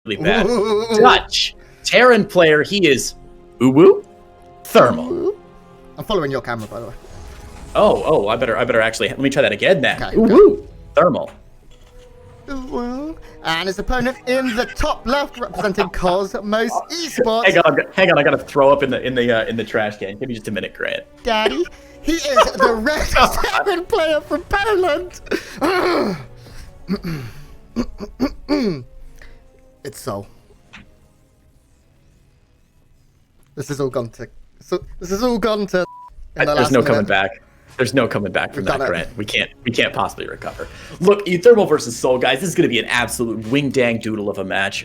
really bad. Dutch. Terran player, he is uThermal. I'm following your camera, by the way. Oh, I better actually, let me try that again then. Okay, uThermal. And his opponent in the top left, representing Cosmos Esports. Hang on, I gotta throw up in the trash can. Give me just a minute, Grant. Daddy, he is the red Terran player from Poland. It's souL. This is all gone to. There's no coming back. There's no coming back from that, Grant. We can't possibly recover. Look, uThermal versus souL, guys. This is going to be an absolute wing-dang doodle of a match.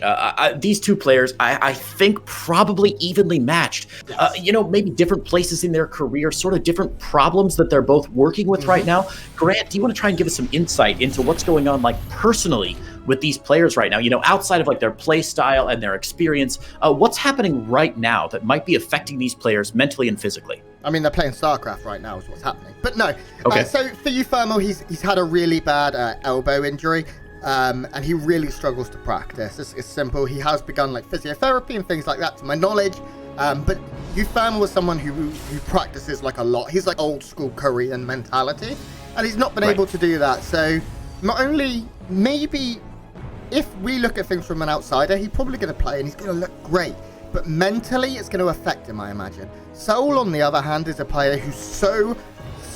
These two players, I think, probably evenly matched. Yes. Maybe different places in their career, sort of different problems that they're both working with right now. Grant, do you want to try and give us some insight into what's going on, like, personally with these players right now? Outside of, like, their play style and their experience, what's happening right now that might be affecting these players mentally and physically? I mean, they're playing StarCraft right now is what's happening. But no. Okay. So for uThermal, he's had a really bad elbow injury, and he really struggles to practice. It's simple. He has begun like physiotherapy and things like that, to my knowledge. But uThermal was someone who practices like a lot. He's like old school Korean mentality, and he's not been able to do that. So not only maybe if we look at things from an outsider, he's probably going to play and he's going to look great. But mentally, it's going to affect him, I imagine. souL, on the other hand, is a player who's so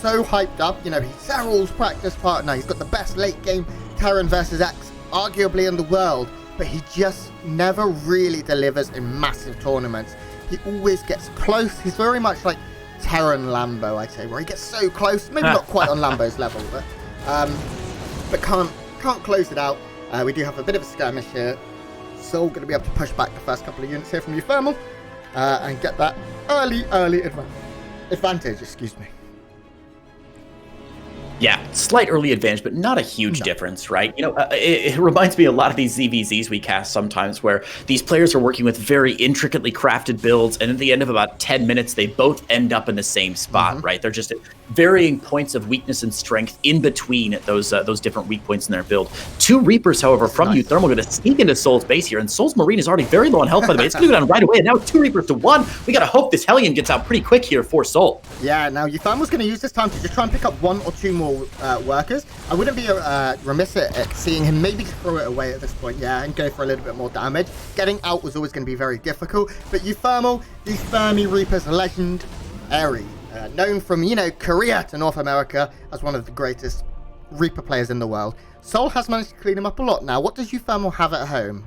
hyped up. He's souL's practice partner. He's got the best late game Terran versus X, arguably in the world. But he just never really delivers in massive tournaments. He always gets close. He's very much like Terran Lambo, I'd say, where he gets so close. Maybe not quite on Lambo's level, but can't close it out. We do have a bit of a skirmish here. souL going to be able to push back the first couple of units here from uThermal and get that early advantage, excuse me. Yeah, slight early advantage, but not a huge difference, right? It reminds me a lot of these ZVZs we cast sometimes where these players are working with very intricately crafted builds, and at the end of about 10 minutes, they both end up in the same spot, right? They're just at varying points of weakness and strength in between those different weak points in their build. Two Reapers, however, from uThermal going to sneak into souL's base here, and souL's Marine is already very low on health, by the way. It's going to go down right away, and now 2 Reapers to 1. We got to hope this Hellion gets out pretty quick here for souL. Yeah, now uThermal's going to use this time to just try and pick up 1 or 2 more workers. I wouldn't be remiss at seeing him maybe throw it away at this point, and go for a little bit more damage. Getting out was always going to be very difficult, but uThermal, these Fermi Reapers, legendary, known from, Korea to North America as one of the greatest Reaper players in the world. souL has managed to clean him up a lot now. What does uThermal have at home?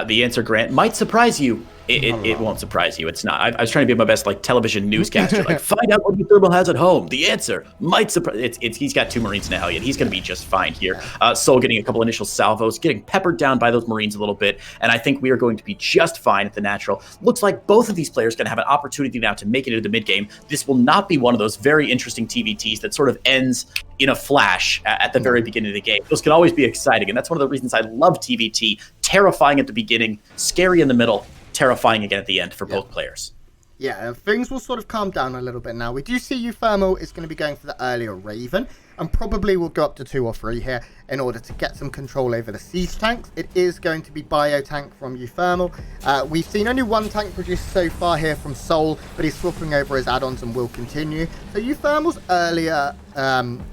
The answer, Grant, might surprise you. It won't surprise you. It's not. I was trying to be my best television newscaster. Find out what uThermal has at home. The answer might surprise. He's got 2 Marines in a Hellion. He's going to be just fine here. souL getting a couple initial salvos, getting peppered down by those Marines a little bit, and I think we are going to be just fine at the natural. Looks like both of these players are going to have an opportunity now to make it into the mid game. This will not be one of those very interesting TVTs that sort of ends in a flash at the very beginning of the game. Those can always be exciting, and that's one of the reasons I love TVT. Terrifying at the beginning, scary in the middle, terrifying again at the end for both players. Yeah, things will sort of calm down a little bit now. We do see uThermal is going to be going for the earlier Raven, and probably will go up to 2 or 3 here in order to get some control over the siege tanks. It is going to be bio tank from uThermal. We've seen only 1 tank produced so far here from souL, but he's swapping over his add-ons and will continue. So uThermal's earlier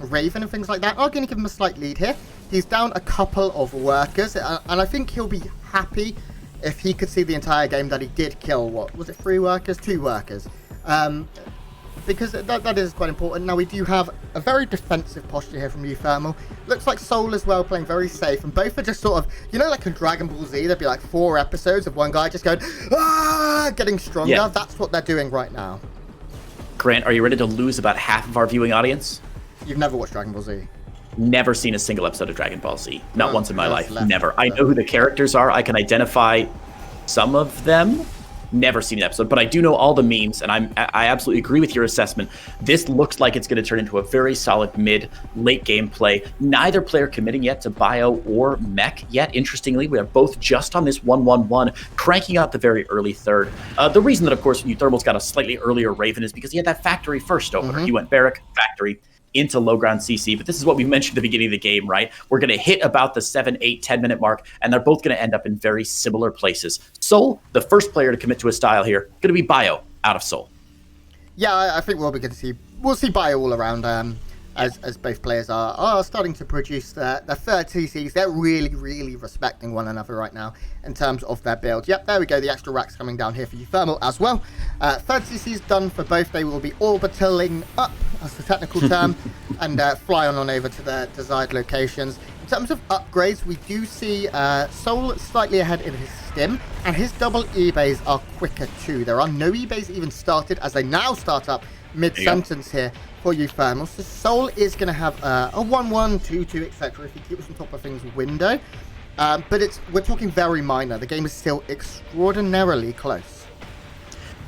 Raven and things like that are going to give him a slight lead here. He's down a couple of workers, and I think he'll be happy if he could see the entire game that he did kill, what was it, 3 workers? 2 workers. Because that is quite important. Now we do have a very defensive posture here from uThermal. Looks like souL as well, playing very safe, and both are just sort of, like in Dragon Ball Z, there'd be like 4 episodes of one guy just going, getting stronger. Yeah. That's what they're doing right now. Grant, are you ready to lose about half of our viewing audience? You've never watched Dragon Ball Z? Never seen a single episode of Dragon Ball Z. Not once in my life. Never. I know who the characters are. I can identify some of them. Never seen an episode, but I do know all the memes, and I absolutely agree with your assessment. This looks like it's going to turn into a very solid mid-late game play. Neither player committing yet to bio or mech yet. Interestingly, we are both just on this 1-1-1, cranking out the very early third. The reason that, of course, uThermal's got a slightly earlier Raven is because he had that factory first opener. He went Barrack, factory, into low ground CC. But this is what we mentioned at the beginning of the game, right? We're going to hit about the 7, 8, 10-minute mark, and they're both going to end up in very similar places. souL, the first player to commit to a style here, going to be Bio out of souL. Yeah, I think we'll see Bio all around. As both players are starting to produce their third CCs. They're really respecting one another right now in terms of their build. Yep, there we go. The extra racks coming down here for uThermal as well. Third CCs done for both. They will be orbitaling up, that's the technical term, and fly on over to their desired locations. In terms of upgrades, we do see souL slightly ahead in his stim, and his double E-bays are quicker too. There are no E-bays even started, as they now start up mid-sentence here for uThermal. So souL is going to have a 1-1, 2-2, etc. if he keeps on top of things window. But we're talking very minor. The game is still extraordinarily close.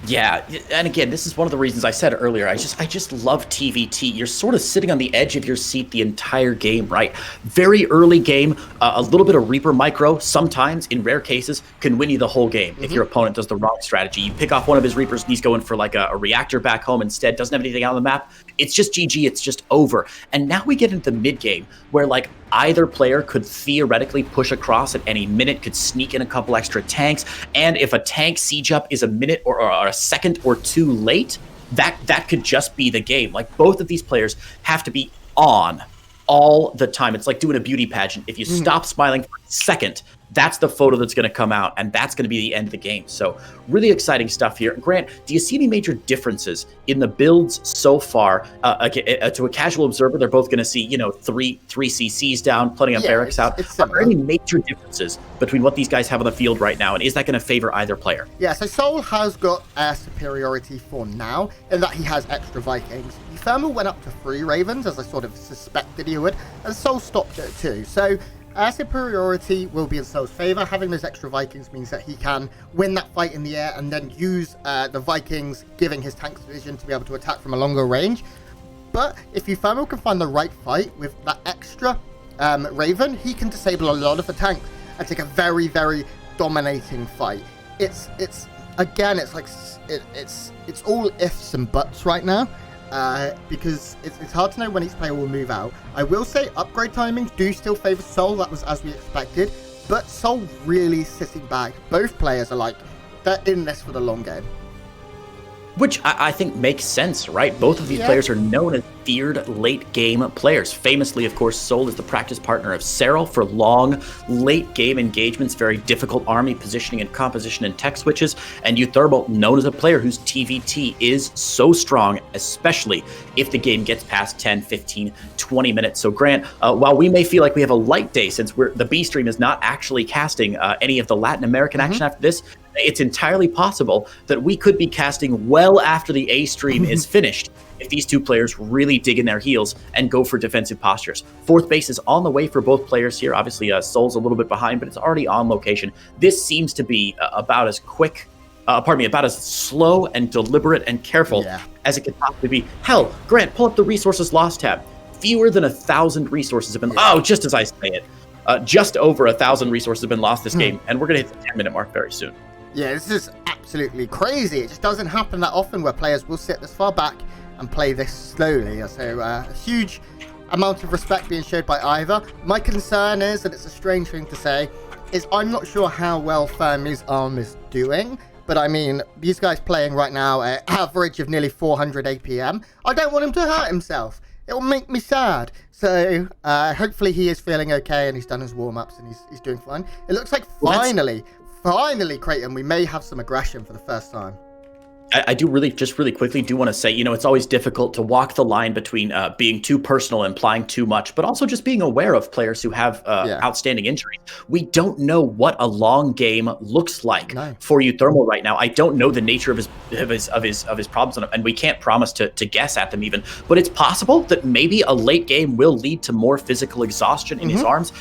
Yeah, and again, this is one of the reasons I said earlier, I just love TVT. You're sort of sitting on the edge of your seat the entire game, right? Very early game, a little bit of Reaper micro, sometimes, in rare cases, can win you the whole game if your opponent does the wrong strategy. You pick off one of his Reapers and he's going for like a reactor back home instead, doesn't have anything out on the map. It's just GG, it's just over. And now we get into the mid-game, where like either player could theoretically push across at any minute, could sneak in a couple extra tanks, and if a tank siege up is a minute or a second or two late, that could just be the game. Like, both of these players have to be on all the time. It's like doing a beauty pageant. If you stop smiling for a second, that's the photo that's going to come out, and that's going to be the end of the game. So really exciting stuff here. Grant, do you see any major differences in the builds so far? To a casual observer, they're both going to see, three CCs down, plenty of barracks out. Are there any major differences between what these guys have on the field right now, and is that going to favor either player? Yeah, so souL has got air superiority for now, in that he has extra Vikings. uThermal went up to 3 Ravens, as I sort of suspected he would, and souL stopped at 2. So air superiority will be in souL's favor. Having those extra Vikings means that he can win that fight in the air and then use the Vikings, giving his tanks vision to be able to attack from a longer range. But if uThermal can find the right fight with that extra Raven, he can disable a lot of the tanks and take a very dominating fight. It's all ifs and buts right now. Because it's hard to know when each player will move out. I will say upgrade timings do still favor souL. That was as we expected, but souL really sitting back. Both players are like, they're in this for the long game. Which I think makes sense, right? Both of these players are known as feared late-game players. Famously, of course, souL is the practice partner of SC2 for long, late-game engagements, very difficult army positioning and composition and tech switches, and uThermal, known as a player whose TVT is so strong, especially if the game gets past 10, 15, 20 minutes. So, Grant, while we may feel like we have a light day since the B stream is not actually casting any of the Latin American action after this, it's entirely possible that we could be casting well after the A stream is finished if these two players really dig in their heels and go for defensive postures. Fourth base is on the way for both players here. Obviously, souL's a little bit behind, but it's already on location. This seems to be about as slow and deliberate and careful as it could possibly be. Hell, Grant, pull up the resources lost tab. Fewer than 1,000 resources have been... Oh, just as I say it. Just over 1,000 resources have been lost this game, and we're going to hit the 10-minute mark very soon. Yeah, this is absolutely crazy. It just doesn't happen that often where players will sit this far back and play this slowly. So a huge amount of respect being showed by either. My concern is, and it's a strange thing to say, is I'm not sure how well Fermi's arm is doing. But I mean, these guys playing right now at average of nearly 400 APM. I don't want him to hurt himself. It will make me sad. So hopefully he is feeling okay and he's done his warm-ups and he's doing fine. It looks like finally, Creighton, we may have some aggression for the first time. I do really quickly want to say, it's always difficult to walk the line between being too personal and implying too much, but also just being aware of players who have outstanding injuries. We don't know what a long game looks like for uThermal right now. I don't know the nature of his problems, and we can't promise to guess at them even. But it's possible that maybe a late game will lead to more physical exhaustion in his arms.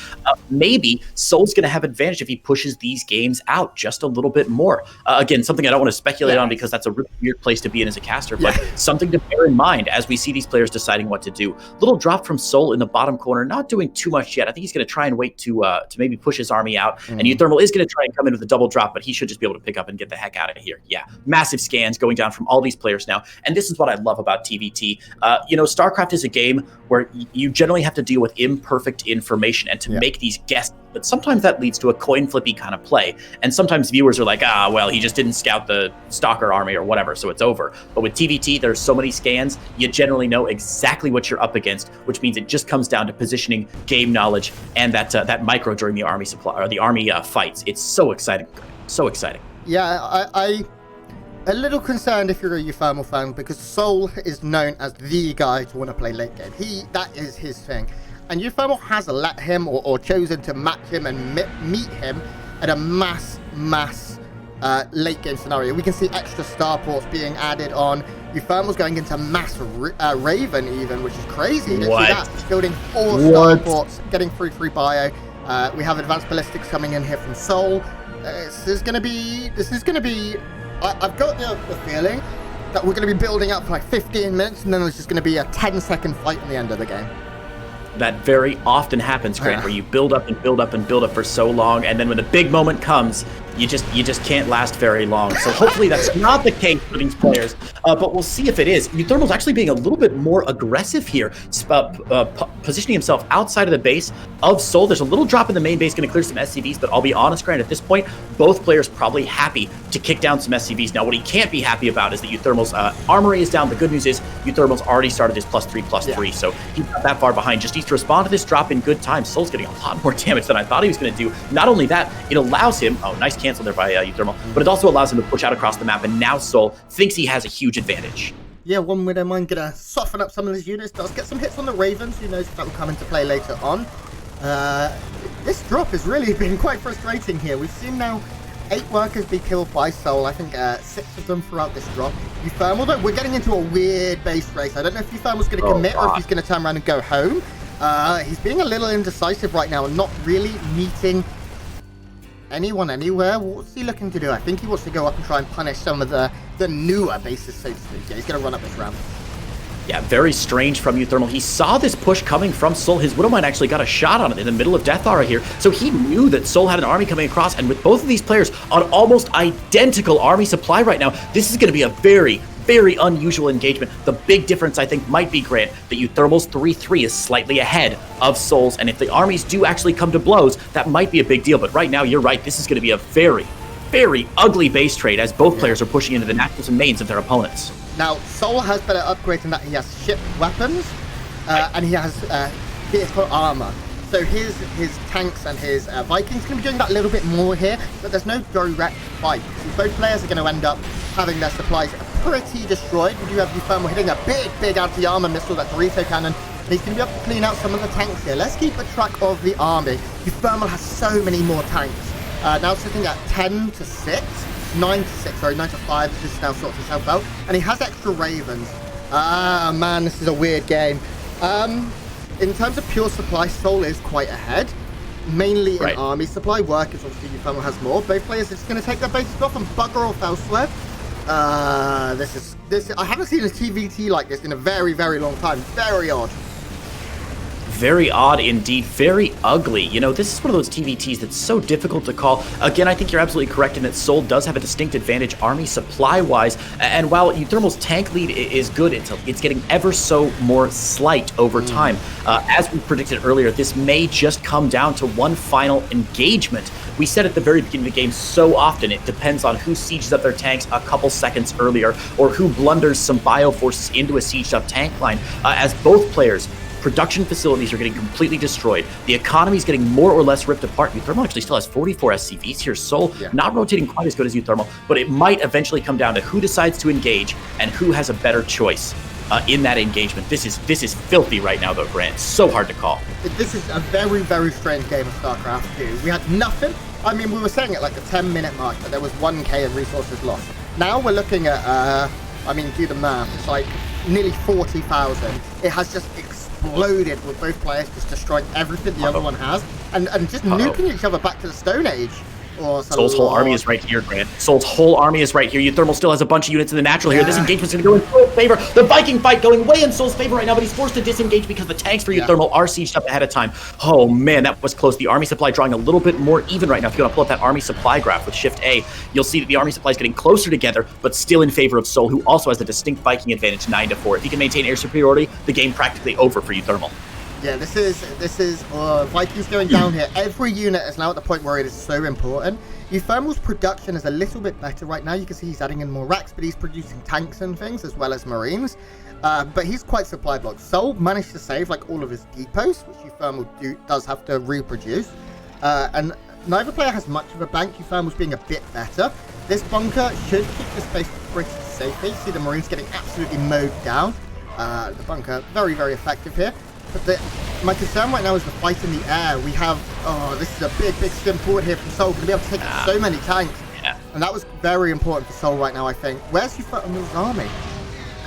Maybe souL's going to have advantage if he pushes these games out just a little bit more. Again, something I don't want to speculate on because that's a really weird place to be in as a caster, but something to bear in mind as we see these players deciding what to do. Little drop from souL in the bottom corner, not doing too much yet. I think he's going to try and wait to maybe push his army out, and uThermal is going to try and come in with a double drop, but he should just be able to pick up and get the heck out of here. Yeah, massive scans going down from all these players now, and this is what I love about TVT. You know, StarCraft is a game where you generally have to deal with imperfect information and to make these guesses, but sometimes that leads to a coin flippy kind of play, and sometimes viewers are like, well, he just didn't scout the Stalker army or whatever, so it's over. But with TVT, there's so many scans, you generally know exactly what you're up against, which means it just comes down to positioning, game knowledge, and that micro during the army supply or the army fights. It's so exciting, so exciting. Yeah, I a little concerned if you're a uThermal fan, because souL is known as the guy to want to play late game. That is his thing. And uThermal has let him or chosen to match him and meet him at a mass late game scenario. We can see extra starports being added on. uThermal's going into mass Raven even, which is crazy. You don't see that. Building 4 starports, getting free bio. We have advanced ballistics coming in here from souL. This is going to be. I've got the feeling that we're going to be building up for like 15 minutes, and then there's just going to be a 10-second fight in the end of the game. That very often happens, Grant, where you build up and build up and build up for so long, and then when the big moment comes, you just can't last very long. So hopefully that's not the case for these players, but we'll see if it is. uThermal's actually being a little bit more aggressive here, positioning himself outside of the base of souL. There's a little drop in the main base, going to clear some SCVs, but I'll be honest, Grant, at this point, both players probably happy to kick down some SCVs. Now, what he can't be happy about is that uThermal's armory is down. The good news is uThermal's already started his +3/+3, so he's not that far behind. Just needs to respond to this drop in good time. souL's getting a lot more damage than I thought he was going to do. Not only that, it allows him, nice cancel there by uThermal, but it also allows him to push out across the map, and now souL thinks he has a huge advantage. Yeah, one Widow Mine gonna soften up some of his units, does get some hits on the Ravens, who knows if that will come into play later on. This drop has really been quite frustrating here. We've seen now 8 workers be killed by souL, I think 6 of them throughout this drop. uThermal, though, we're getting into a weird base race. I don't know if uThermal's going to commit or if he's going to turn around and go home. He's being a little indecisive right now and not really meeting anyone anywhere. What's he looking to do? I think he wants to go up and try and punish some of the newer bases, so to speak. Yeah, he's going to run up this ramp. Yeah, very strange from uThermal. He saw this push coming from souL. His Widowmine actually got a shot on it in the middle of Death Aura here, so he knew that souL had an army coming across, and with both of these players on almost identical army supply right now, this is going to be a very unusual engagement. The big difference, I think, might be, Grant, that uThermal's 3-3 is slightly ahead of souL's, and if the armies do actually come to blows, that might be a big deal. But right now, you're right, this is going to be a very ugly base trade as both players are pushing into the naturals and mains of their opponents. Now, souL has better upgrades in that he has ship weapons, and he has vehicle armor. So his tanks and his Vikings can be doing that a little bit more here, but there's no direct fight. So both players are going to end up having their supplies pretty destroyed. We do have uThermal hitting a big anti-armor missile, that Dorito cannon, and he's going to be able to clean out some of the tanks here. Let's keep a track of the army. uThermal has so many more tanks. Now sitting at 10-6. 9-6, sorry, 9-5. This now sorts itself out, and he has extra Ravens. Man, this is a weird game. In terms of pure supply, souL is quite ahead, mainly in army supply. Workers, obviously, uThermal has more. Both players are just going to take their bases off and bugger off elsewhere. This I haven't seen a TVT like this in a very long time. Very odd. Very odd indeed, very ugly. You know, this is one of those TVTs that's so difficult to call. Again, I think you're absolutely correct in that souL does have a distinct advantage army supply-wise, and while uThermal's tank lead is good, it's getting ever so more slight over time. As we predicted earlier, this may just come down to one final engagement. We said at the very beginning of the game so often, it depends on who sieges up their tanks a couple seconds earlier, or who blunders some bioforces into a sieged up tank line, as both players' production facilities are getting completely destroyed. The economy is getting more or less ripped apart. uThermal actually still has 44 SCVs here. souL not rotating quite as good as uThermal, but it might eventually come down to who decides to engage and who has a better choice in that engagement. This is filthy right now, though, Grant. So hard to call. This is a very strange game of StarCraft 2. We had nothing. I mean, we were saying at like the 10-minute mark that there was 1k of resources lost. Now we're looking at, I mean, do the math. It's like nearly 40,000. It has just exploded with both players just destroying everything the other one has, and just nuking each other back to the Stone Age. Oh, souL's whole army is right here, Grant. souL's whole army is right here. uThermal still has a bunch of units in the natural here. This engagement's going to go in souL's favor. The Viking fight going way in souL's favor right now, but he's forced to disengage because the tanks for uThermal are sieged up ahead of time. Oh, man, that was close. The army supply drawing a little bit more even right now. If you want to pull up that army supply graph with Shift A, you'll see that the army supply is getting closer together, but still in favor of souL, who also has a distinct Viking advantage, 9-4. If he can maintain air superiority, the game practically over for uThermal. Yeah, this is Vikings going down here. Every unit is now at the point where it is so important. uThermal's production is a little bit better right now. You can see he's adding in more racks, but he's producing tanks and things as well as marines. But he's quite supply blocked. souL managed to save like all of his depots, which uThermal does have to reproduce. And neither player has much of a bank. uThermal's being a bit better. This bunker should keep the space pretty safe. You see the marines getting absolutely mowed down. The bunker very, very effective here. But my concern right now is the fight in the air. We have, this is a big stim forward here from souL. Going to be able to take so many tanks. Yeah. And that was very important for souL right now, I think. Where's uThermal's army?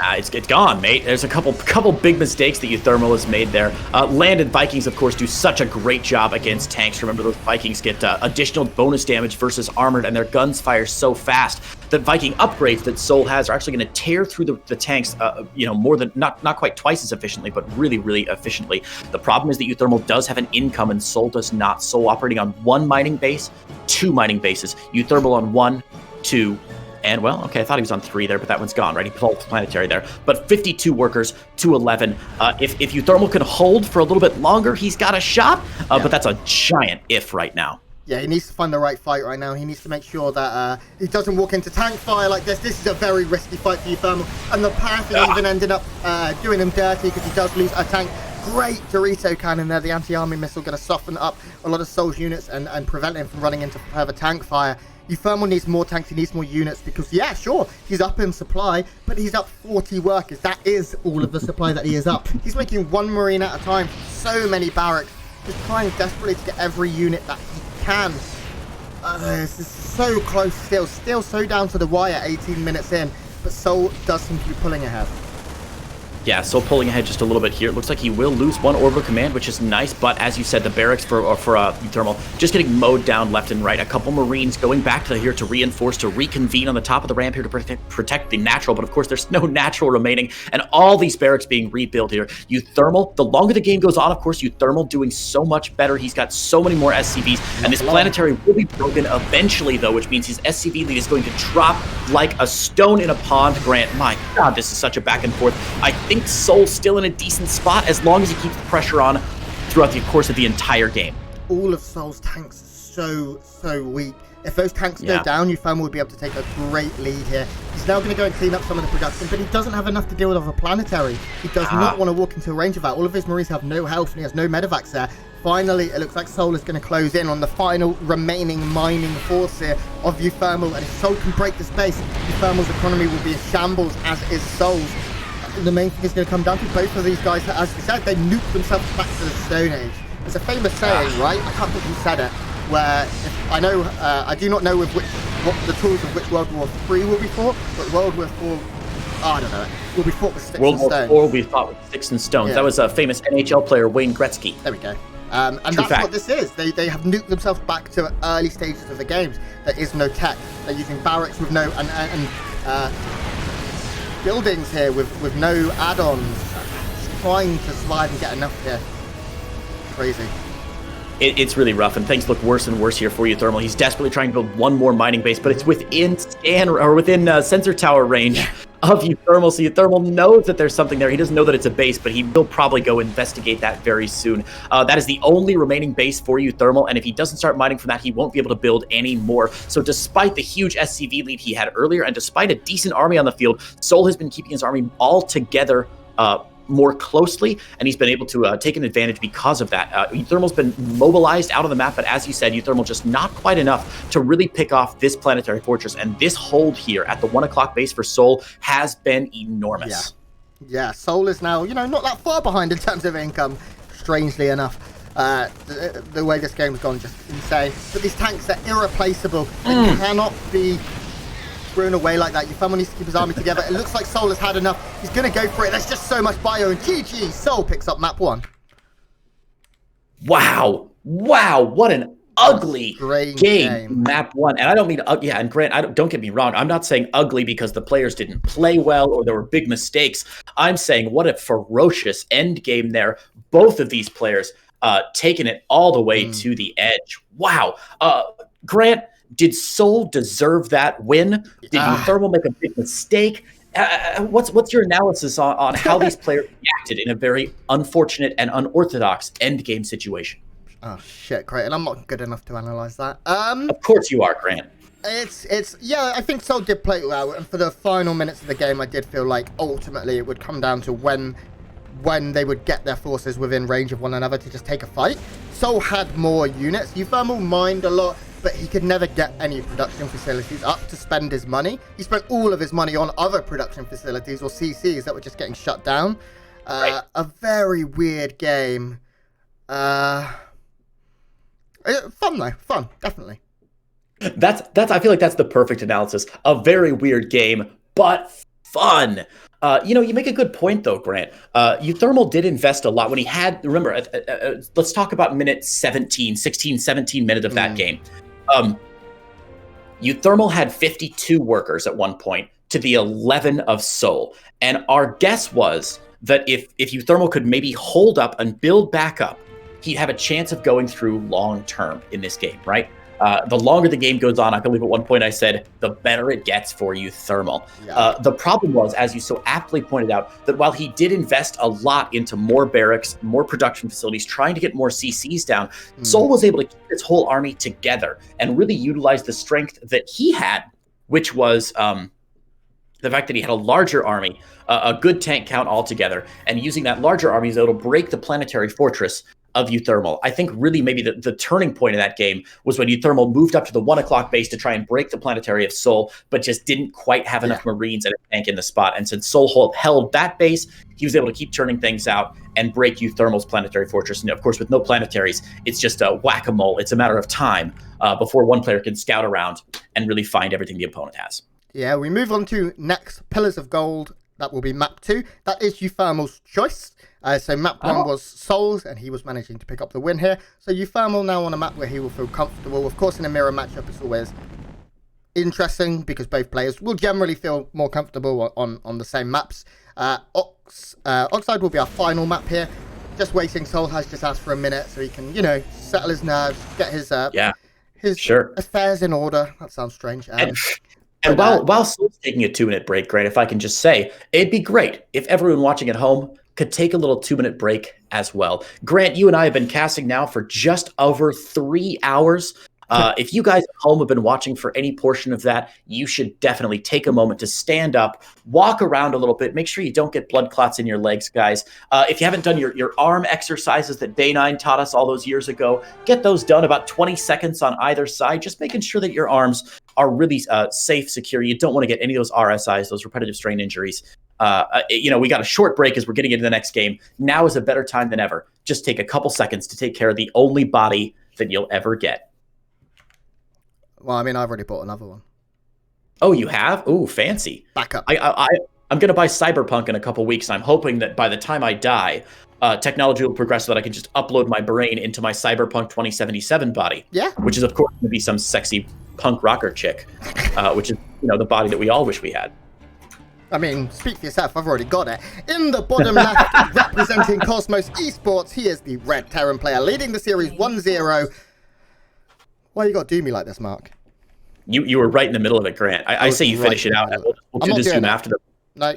It's gone, mate. There's a couple big mistakes that uThermal has made there. Landed Vikings, of course, do such a great job against tanks. Remember, those Vikings get additional bonus damage versus armored, and their guns fire so fast that Viking upgrades that souL has are actually going to tear through the tanks, more than not quite twice as efficiently, but really, really efficiently. The problem is that uThermal does have an income and souL does not. souL operating on 1 mining base, 2 mining bases. uThermal on 1, 2. And, well, okay, I thought he was on 3 there, but that one's gone, right? He pulled planetary there. But 52 workers to 11. If uThermal can hold for a little bit longer, he's got a shot. But that's a giant if right now. Yeah, he needs to find the right fight right now. He needs to make sure that he doesn't walk into tank fire like this. This is a very risky fight for uThermal. And the passing even ended up doing him dirty because he does lose a tank. Great Dorito cannon there. The anti-army missile going to soften up a lot of souL's units and prevent him from running into further tank fire. uThermal needs more tanks, he needs more units because, yeah, sure, he's up in supply, but he's up 40 workers. That is all of the supply that he is up. He's making 1 marine at a time, so many barracks, just trying desperately to get every unit that he can. This is so close still so down to the wire 18 minutes in, but souL does seem to be pulling ahead. Yeah, so pulling ahead just a little bit here. It looks like he will lose 1 orbital command, which is nice. But as you said, the barracks for uThermal just getting mowed down left and right. A couple Marines going back to here to reinforce, to reconvene on the top of the ramp here to protect the natural. But of course, there's no natural remaining, and all these barracks being rebuilt here. uThermal, the longer the game goes on, of course, uThermal doing so much better. He's got so many more SCVs, and this planetary will be broken eventually, though, which means his SCV lead is going to drop like a stone in a pond. Grant, my God, this is such a back and forth. I think souL's still in a decent spot as long as he keeps the pressure on throughout the course of the entire game. All of souL's tanks are so weak. If those tanks go down, uThermal will be able to take a great lead here. He's now going to go and clean up some of the production, but he doesn't have enough to deal with a planetary. He does not want to walk into range of that. All of his Marines have no health, and he has no medevacs there. Finally, it looks like souL is going to close in on the final remaining mining force here of uThermal, and if souL can break the space, uThermal's economy will be in shambles, as is souL's. The main thing is going to come down to both of these guys. As we said, they nuked themselves back to the Stone Age. There's a famous saying, right? I can't think who said it, where I do not know what the tools of which World War III will be fought, but World War IV, I don't know, will be fought with sticks and stones. World War IV will be fought with sticks and stones. Yeah. That was a famous NHL player, Wayne Gretzky. There we go. And that's what this is. They have nuked themselves back to early stages of the games. There is no tech. They're using barracks with no buildings here with no add-ons, trying to survive and get enough here. Crazy. It's really rough, and things look worse and worse here for uThermal. He's desperately trying to build 1 more mining base, but it's within sensor tower range of uThermal. So uThermal knows that there's something there. He doesn't know that it's a base, but he will probably go investigate that very soon. That is the only remaining base for uThermal, and if he doesn't start mining from that, he won't be able to build any more. So despite the huge SCV lead he had earlier, and despite a decent army on the field, souL has been keeping his army all together more closely, and he's been able to take an advantage because of that. uThermal's been mobilized out of the map, but as you said, uThermal just not quite enough to really pick off this planetary fortress, and this hold here at the 1 o'clock base for souL has been enormous. Yeah, souL is now, not that far behind in terms of income, strangely enough. The way this game's gone, just insane. But these tanks are irreplaceable. They cannot be thrown away like that. uThermal needs to keep his army together. It looks like souL has had enough. He's going to go for it. There's just so much bio, and GG, souL picks up map 1. Wow, what an ugly strange game, map one. And I don't mean, yeah, and Grant, don't get me wrong. I'm not saying ugly because the players didn't play well or there were big mistakes. I'm saying what a ferocious end game there. Both of these players taking it all the way to the edge. Wow. Grant, did souL deserve that win? Did uThermal make a big mistake? What's your analysis on how these players reacted in a very unfortunate and unorthodox endgame situation? Oh shit, great, and I'm not good enough to analyze that. Of course you are, Grant. It's yeah, I think souL did play well, and for the final minutes of the game, I did feel like ultimately it would come down to when they would get their forces within range of one another to just take a fight. souL had more units. uThermal mined a lot, but he could never get any production facilities up to spend his money. He spent all of his money on other production facilities or CCs that were just getting shut down. Right. A very weird game. Fun though, fun, definitely. That's I feel like that's the perfect analysis. A very weird game, but fun. You make a good point though, Grant. uThermal did invest a lot when he had, remember, let's talk about minute 16, 17 minutes of that game. uThermal had 52 workers at one point to the 11 of souL. And our guess was that if uThermal could maybe hold up and build back up, he'd have a chance of going through long term in this game, right? The longer the game goes on, I believe at one point I said, the better it gets for uThermal. Yeah. The problem was, as you so aptly pointed out, that while he did invest a lot into more barracks, more production facilities, trying to get more CCs down, souL was able to keep his whole army together and really utilize the strength that he had, which was the fact that he had a larger army, a good tank count altogether, and using that larger army, he was able to break the planetary fortress of uThermal. I think really maybe the turning point of that game was when uThermal moved up to the 1 o'clock base to try and break the planetary of souL, but just didn't quite have enough Marines and a tank in the spot. And since souL held that base, he was able to keep turning things out and break uThermal's planetary fortress. And of course, with no planetaries, it's just a whack-a-mole. It's a matter of time before one player can scout around and really find everything the opponent has. Yeah, we move on to next, Pillars of Gold. That will be map 2. That is uThermal's choice. So map 1 was souL's, and he was managing to pick up the win here. So uThermal now on a map where he will feel comfortable. Of course, in a mirror matchup, it's always interesting because both players will generally feel more comfortable on the same maps. Oxide will be our final map here. Just waiting. souL has just asked for a minute so he can, settle his nerves, get his affairs in order. That sounds strange. And while souL's taking a 2-minute break, Grant, if I can just say, it'd be great if everyone watching at home could take a little 2-minute break as well. Grant, you and I have been casting now for just over 3 hours. If you guys at home have been watching for any portion of that, you should definitely take a moment to stand up, walk around a little bit, make sure you don't get blood clots in your legs, guys. If you haven't done your arm exercises that Day9 taught us all those years ago, get those done about 20 seconds on either side, just making sure that your arms are really safe, secure. You don't want to get any of those RSIs, those repetitive strain injuries. We got a short break as we're getting into the next game. Now is a better time than ever. Just take a couple seconds to take care of the only body that you'll ever get. Well, I mean, I've already bought another one. Oh, you have? Ooh, fancy. Back up. I'm going to buy Cyberpunk in a couple weeks. I'm hoping that by the time I die, technology will progress so that I can just upload my brain into my Cyberpunk 2077 body. Yeah. Which is, of course, going to be some sexy punk rocker chick, which is, the body that we all wish we had. I mean, speak for yourself, I've already got it. In the bottom left, representing Cosmos Esports, he is the Red Terran player, leading the series 1-0. Why you got to do me like this, Mark? You were right in the middle of it, Grant. I say you finish it out. We'll do this soon after the... No.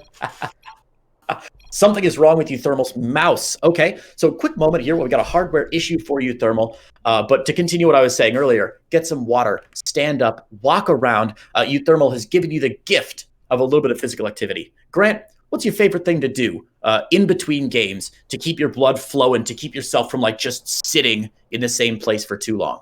Something is wrong with uThermal's mouse. Okay, so quick moment here where we got a hardware issue for uThermal. But to continue what I was saying earlier, get some water, stand up, walk around. uThermal has given you the gift of a little bit of physical activity. Grant, what's your favorite thing to do in between games to keep your blood flowing, to keep yourself from just sitting in the same place for too long?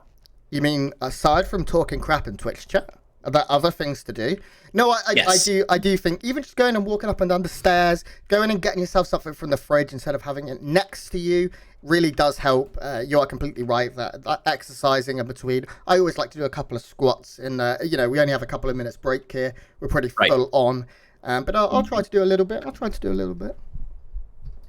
You mean aside from talking crap in Twitch chat? Are there other things to do? No, Yes. I do think even just going and walking up and down the stairs, going and getting yourself something from the fridge instead of having it next to you really does help. You are completely right that exercising in between. I always like to do a couple of squats in we only have a couple of minutes break here. We're pretty full on. But I'll try to do a little bit.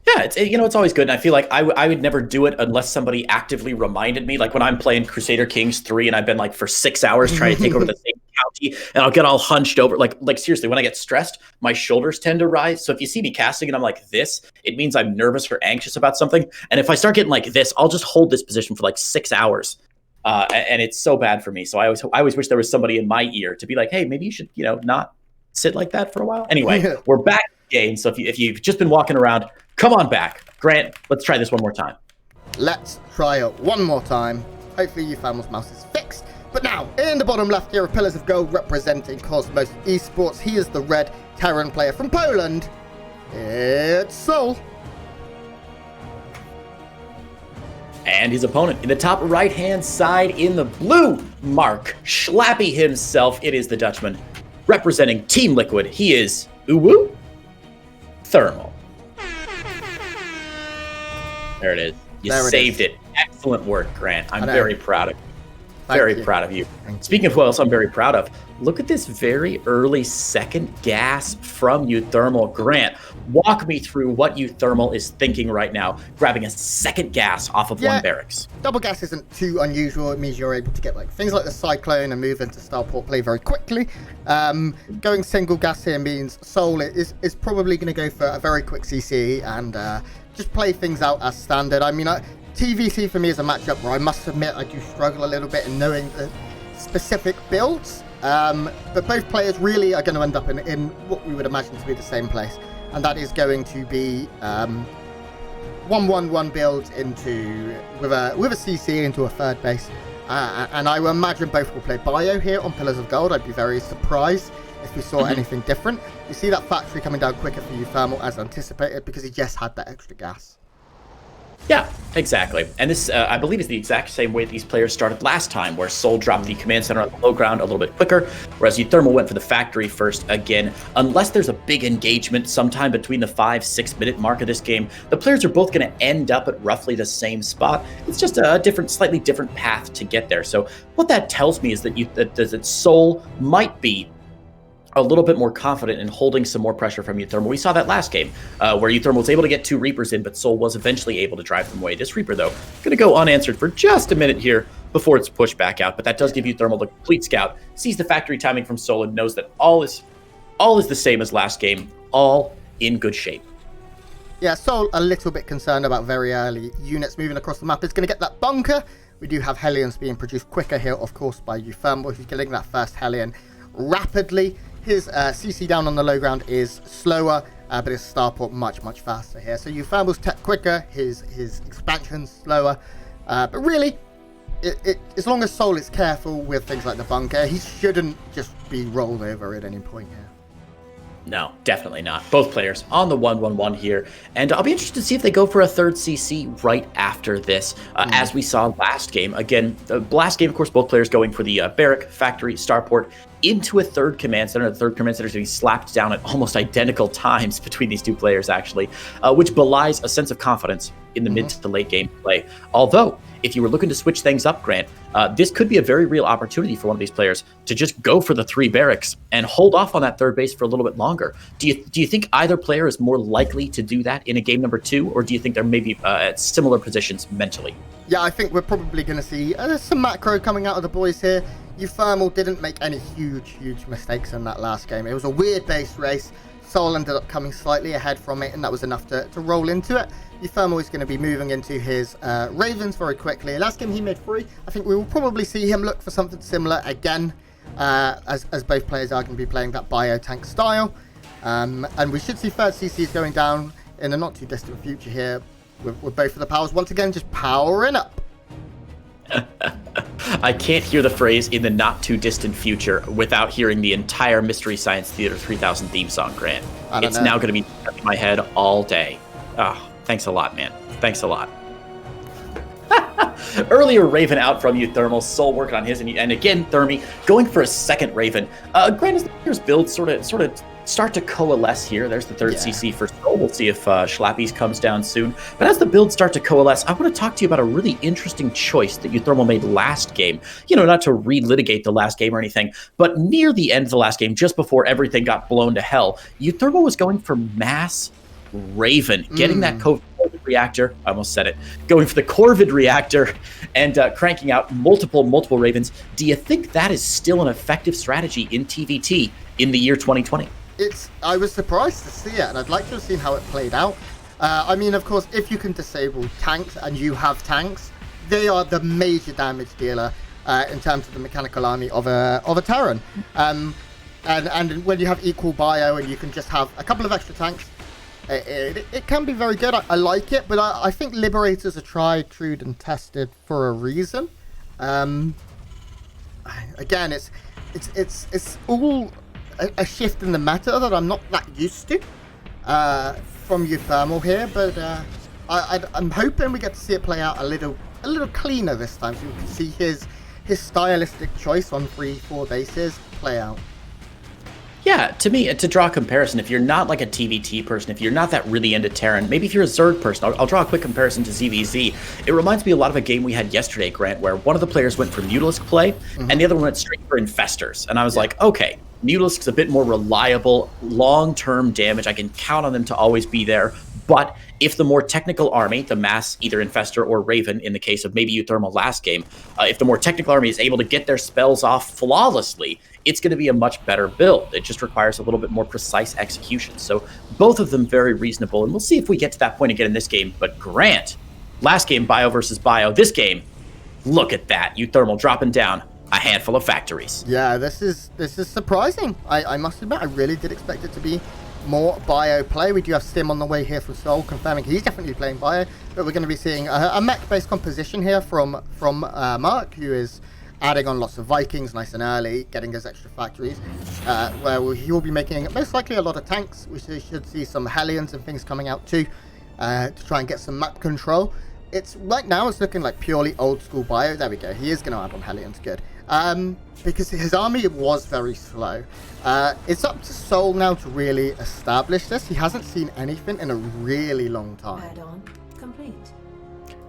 Yeah, it's always good. And I feel like I would never do it unless somebody actively reminded me. Like when I'm playing Crusader Kings 3 and I've been like for 6 hours trying to take over the same county, and I'll get all hunched over. Like seriously, when I get stressed, my shoulders tend to rise. So if you see me casting and I'm like this, it means I'm nervous or anxious about something. And if I start getting like this, I'll just hold this position for like 6 hours. And it's so bad for me. So I always wish there was somebody in my ear to be like, hey, maybe you should, not sit like that for a while. Anyway, we're back in the game. So if you've just been walking around, come on back. Grant, let's try this one more time. Let's try it one more time. Hopefully uThermal's mouse is fixed. But now, in the bottom left here are Pillars of Gold representing Cosmos Esports. He is the red Terran player from Poland. It's souL. And his opponent in the top right-hand side in the blue, Mark Schlappy himself. It is the Dutchman representing Team Liquid. He is uThermal. There it is. You saved it. Excellent work, Grant. I'm very proud of you. Very proud of you. Speaking of who else I'm very proud of, look at this very early second gas from uThermal. Grant, walk me through what uThermal is thinking right now, grabbing a second gas off of one barracks. Double gas isn't too unusual. It means you're able to get like things like the Cyclone and move into starport play very quickly. Going single gas here means souL is probably going to go for a very quick CC and just play things out as standard. I mean, TVC for me is a matchup where I must admit I do struggle a little bit in knowing the specific builds. But both players really are going to end up in what we would imagine to be the same place. And that is going to be 1-1-1 builds with a CC into a third base. And I would imagine both will play bio here on Pillars of Gold. I'd be very surprised if we saw anything different. You see that factory coming down quicker for uThermal as anticipated because he just had that extra gas. Yeah, exactly. And this, I believe, is the exact same way these players started last time, where souL dropped the command center on the low ground a little bit quicker, whereas uThermal went for the factory first again. Unless there's a big engagement sometime between the 5-6 minute mark of this game, the players are both going to end up at roughly the same spot. It's just a slightly different path to get there. So what that tells me is that souL might be a little bit more confident in holding some more pressure from uThermal. We saw that last game, where uThermal was able to get 2 Reapers in, but souL was eventually able to drive them away. This Reaper, though, going to go unanswered for just a minute here before it's pushed back out, but that does give uThermal the complete scout, sees the factory timing from souL, and knows that all is the same as last game, all in good shape. Yeah, souL a little bit concerned about very early units moving across the map. It's going to get that bunker. We do have Hellions being produced quicker here, of course, by uThermal. He's getting that first Hellion rapidly. His CC down on the low ground is slower, but his starport much faster here. So uThermal's tech quicker, his expansion's slower. But really, as long as souL is careful with things like the bunker, he shouldn't just be rolled over at any point here. No, definitely not. Both players on the 1-1-1 here. And I'll be interested to see if they go for a third CC right after this, as we saw last game. Again, the last game, of course, both players going for the barrack, factory, starport, into a third command center. The third command center is going to be slapped down at almost identical times between these two players, actually, which belies a sense of confidence in the mid to late game play. Although, if you were looking to switch things up, Grant, this could be a very real opportunity for one of these players to just go for the 3 barracks and hold off on that third base for a little bit longer. Do you think either player is more likely to do that in a game number 2, or do you think they're maybe at similar positions mentally? Yeah, I think we're probably going to see some macro coming out of the boys here. uThermal didn't make any huge mistakes in that last game. It was a weird base race. souL ended up coming slightly ahead from it, and that was enough to roll into it. uThermal is going to be moving into his Ravens very quickly. Last game he made 3. I think we will probably see him look for something similar again, as both players are going to be playing that bio tank style. And we should see third CCs going down in a not too distant future here, with both of the powers once again just powering up. I can't hear the phrase "in the not too distant future" without hearing the entire Mystery Science Theater 3000 theme song, Grant. It's now going to be in my head all day. Oh, thanks a lot, man. Thanks a lot. Earlier Raven out from uThermal, souL working on his, and again Thermi going for a second Raven. Grant, as the players build sort of start to coalesce here. There's the third CC for souL. We'll see if Schlappy's comes down soon. But as the builds start to coalesce, I want to talk to you about a really interesting choice that uThermal made last game. You know, not to relitigate the last game or anything, but near the end of the last game, just before everything got blown to hell, uThermal was going for mass Raven, getting that COVID reactor. I almost said it. Going for the Corvid reactor and cranking out multiple Ravens. Do you think that is still an effective strategy in TVT in the year 2020? I was surprised to see it, and I'd like to have seen how it played out. I mean, of course, if you can disable tanks, and you have tanks, they are the major damage dealer in terms of the mechanical army of a Terran. And when you have equal bio and you can just have a couple of extra tanks, it can be very good. I like it, but I think Liberators are tried, true, and tested for a reason. Again, it's all a shift in the meta that I'm not that used to from uThermal here, but I'm hoping we get to see it play out a little cleaner this time, so we can see his stylistic choice on 3-4 bases play out. Yeah, to me, to draw a comparison, if you're not like a TVT person, if you're not that really into Terran, maybe if you're a Zerg person, I'll draw a quick comparison to ZVZ. It reminds me a lot of a game we had yesterday, Grant, where one of the players went for Mutalisk play, and the other one went straight for Infestors. And I was like, okay, Mutalisk's a bit more reliable, long-term damage. I can count on them to always be there. But if the more technical army, the mass, either Infestor or Raven, in the case of maybe uThermal last game, if the more technical army is able to get their spells off flawlessly, it's going to be a much better build. It just requires a little bit more precise execution. So both of them very reasonable, and we'll see if we get to that point again in this game. But Grant, last game, bio versus bio. This game, look at that. uThermal dropping down a handful of factories. Yeah, this is surprising. I must admit, I really did expect it to be more bio play. We do have Sim on the way here from souL, confirming he's definitely playing bio, but we're going to be seeing a mech-based composition here from Mark, who is adding on lots of Vikings nice and early, getting his extra factories, where he will be making most likely a lot of tanks. We should see some Hellions and things coming out too, to try and get some map control. Right now it's looking like purely old school bio. There we go. He is going to add on Hellions, good. Because his army was very slow. It's up to souL now to really establish this. He hasn't seen anything in a really long time. Add-on complete.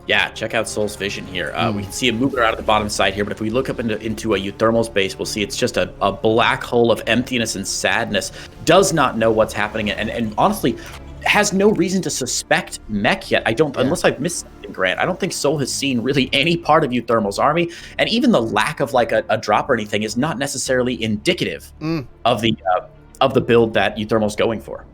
Yeah, check out souL's vision here. We can see a movement out of the bottom side here, but if we look up into a uThermal's base, we'll see it's just a black hole of emptiness and sadness. Does not know what's happening, and honestly, has no reason to suspect mech yet. Unless I've missed something, Grant. I don't think souL has seen really any part of uThermal's army, and even the lack of like a drop or anything is not necessarily indicative of the build that uThermal's going for.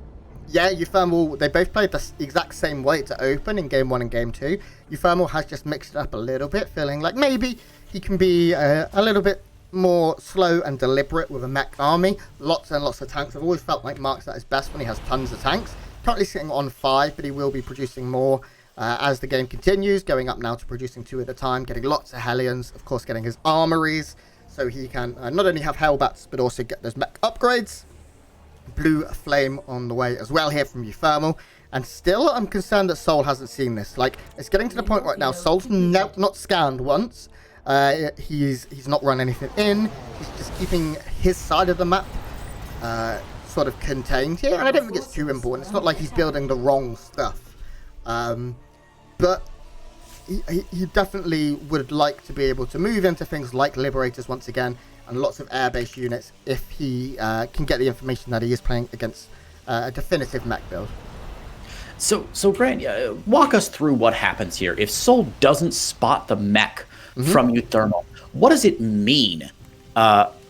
Yeah, uThermal, they both played the exact same way to open in Game 1 and Game 2. uThermal has just mixed it up a little bit, feeling like maybe he can be a little bit more slow and deliberate with a mech army. Lots and lots of tanks. I've always felt like Mark's at his best when he has tons of tanks. Currently sitting on 5, but he will be producing more as the game continues, going up now to producing 2 at a time, getting lots of Hellions, of course getting his armories, so he can not only have Hellbats, but also get those mech upgrades. Blue Flame on the way as well here from uThermal, and still I'm concerned that souL hasn't seen this. Like, it's getting to the point right now, souL's not scanned once. He's not run anything in. He's just keeping his side of the map sort of contained here, and I don't think it's too important. It's not like he's building the wrong stuff, but he definitely would like to be able to move into things like Liberators once again, and lots of air-based units if he can get the information that he is playing against a definitive mech build. So Grant, walk us through what happens here. If souL doesn't spot the mech from uThermal, what does it mean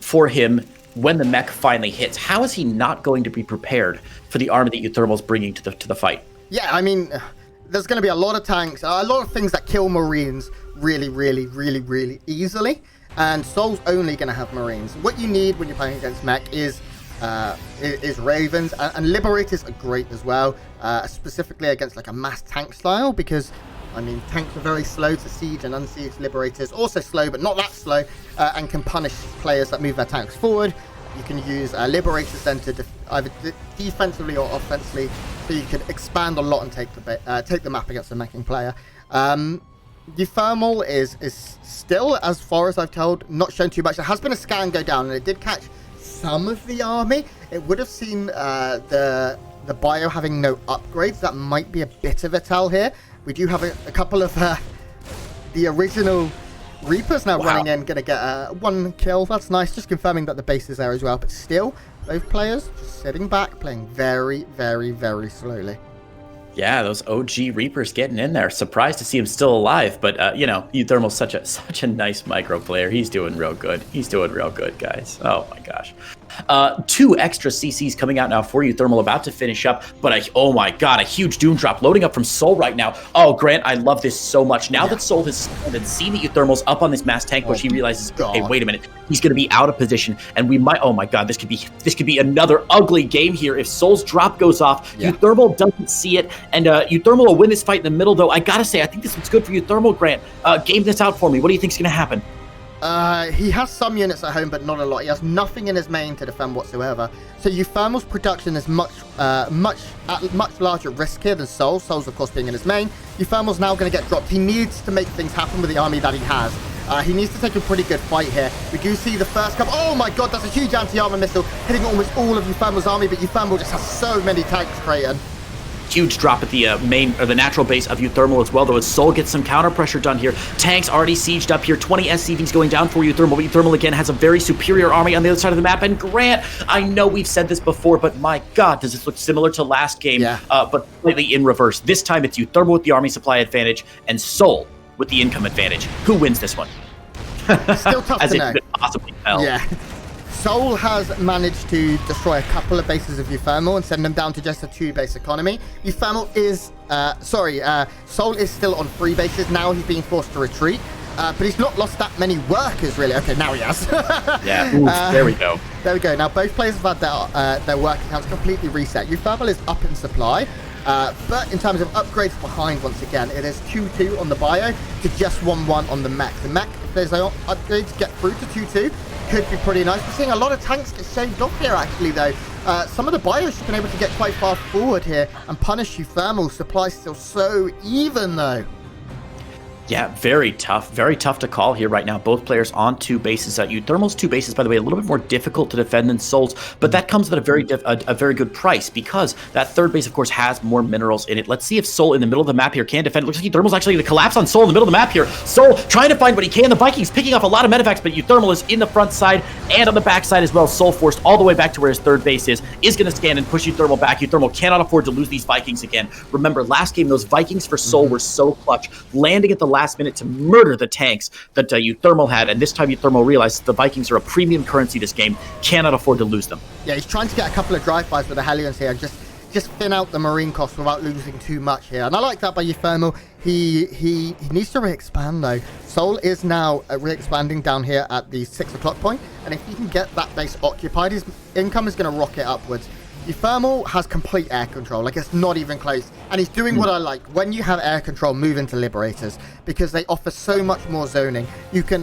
for him when the mech finally hits? How is he not going to be prepared for the army that uThermal is bringing to the fight? Yeah, I mean, there's going to be a lot of tanks, a lot of things that kill Marines really, really, really, really easily. And souL's only going to have Marines. What you need when you're playing against mech is Ravens, and Liberators are great as well, specifically against like a mass tank style, because I mean tanks are very slow to siege and unsiege. Liberators also slow, but not that slow, and can punish players that move their tanks forward. You can use Liberators then to either defensively or offensively, so you can expand a lot and take the map against a meching player. uThermal is still, as far as I've told, not shown too much. There has been a scan go down, and it did catch some of the army. It would have seen the bio having no upgrades. That might be a bit of a tell here. We do have a couple of the original Reapers now running in, going to get 1 kill. That's nice, just confirming that the base is there as well. But still, both players just sitting back, playing very, very, very slowly. Yeah, those OG Reapers getting in there. Surprised to see him still alive, but you know, uThermal's such a nice micro player. He's doing real good. He's doing real good, guys. Oh my gosh. 2 extra CCs coming out now for uThermal, about to finish up, but oh my god, a huge doom drop loading up from souL right now. Oh, Grant, I love this so much. Now that souL has seen that uThermal's up on this mass tank push, he realizes, hey, wait a minute, he's going to be out of position, and we might, oh my god, this could be another ugly game here if souL's drop goes off. uThermal doesn't see it, and uThermal will win this fight in the middle, though. I gotta say, I think this one's good for uThermal, Grant. Game this out for me. What do you think's going to happen? He has some units at home, but not a lot. He has nothing in his main to defend whatsoever. So uThermal's production is much larger risk here than souL. souL's, of course, being in his main. uThermal's now going to get dropped. He needs to make things happen with the army that he has. He needs to take a pretty good fight here. We do see the first couple. Oh my god, that's a huge anti-armor missile hitting almost all of uThermal's army, but uThermal just has so many tanks, Creighton. Huge drop at the the natural base of uThermal as well, though, as souL gets some counter pressure done here. Tanks already sieged up here. 20 SCVs going down for uThermal, but uThermal again has a very superior army on the other side of the map. And Grant, I know we've said this before, but my god, does this look similar to last game, but slightly in reverse. This time it's uThermal with the army supply advantage and souL with the income advantage. Who wins this one? Still tough as to it know. could possibly tell. Yeah. souL has managed to destroy a couple of bases of uThermal and send them down to just a 2-base economy. uThermal is, souL is still on 3 bases. Now he's being forced to retreat, but he's not lost that many workers, really. Okay, now he has. Yeah, oof, there we go. There we go. Now, both players have had their work accounts completely reset. uThermal is up in supply, but in terms of upgrades behind, once again, it is 2-2 on the bio to just 1-1 on the mech. The mech, if there's an upgrade to get through to 2-2, could be pretty nice. We're seeing a lot of tanks get shaved off here, actually, though. Some of the bios have been able to get quite far forward here and punish uThermal. Supply still so even, though. Yeah, very tough to call here right now. Both players on 2 bases. uThermal's 2 bases, by the way, a little bit more difficult to defend than souL's, but that comes at a very good price, because that 3rd base, of course, has more minerals in it. Let's see if souL in the middle of the map here can defend. It looks like uThermal's actually going to collapse on souL in the middle of the map here. souL trying to find what he can. The Vikings picking off a lot of medevacts, but uThermal is in the front side and on the back side as well. souL forced all the way back to where his 3rd base is going to scan and push uThermal back. uThermal cannot afford to lose these Vikings again. Remember, last game, those Vikings for souL were so clutch, landing at the last minute to murder the tanks that uThermal had, and this time uThermal realized the Vikings are a premium currency this game, cannot afford to lose them. Yeah, he's trying to get a couple of drive-bys with the Hellions here and just thin out the marine cost without losing too much here, and I like that by uThermal. He needs to re-expand, though. souL is now re-expanding down here at the 6 o'clock point, and if he can get that base occupied, his income is going to rocket upwards. uThermal has complete air control, like it's not even close, and he's doing what I like. When you have air control, move into Liberators, because they offer so much more zoning. You can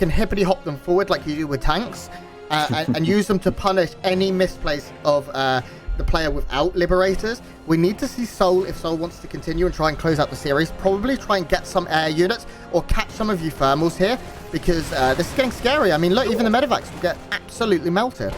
hippity hop them forward like you do with tanks, and use them to punish any misplace of the player without Liberators. We need to see souL, if souL wants to continue and try and close out the series, probably try and get some air units or catch some of uThermals here, because this is getting scary. I mean, look, even the medevacs will get absolutely melted.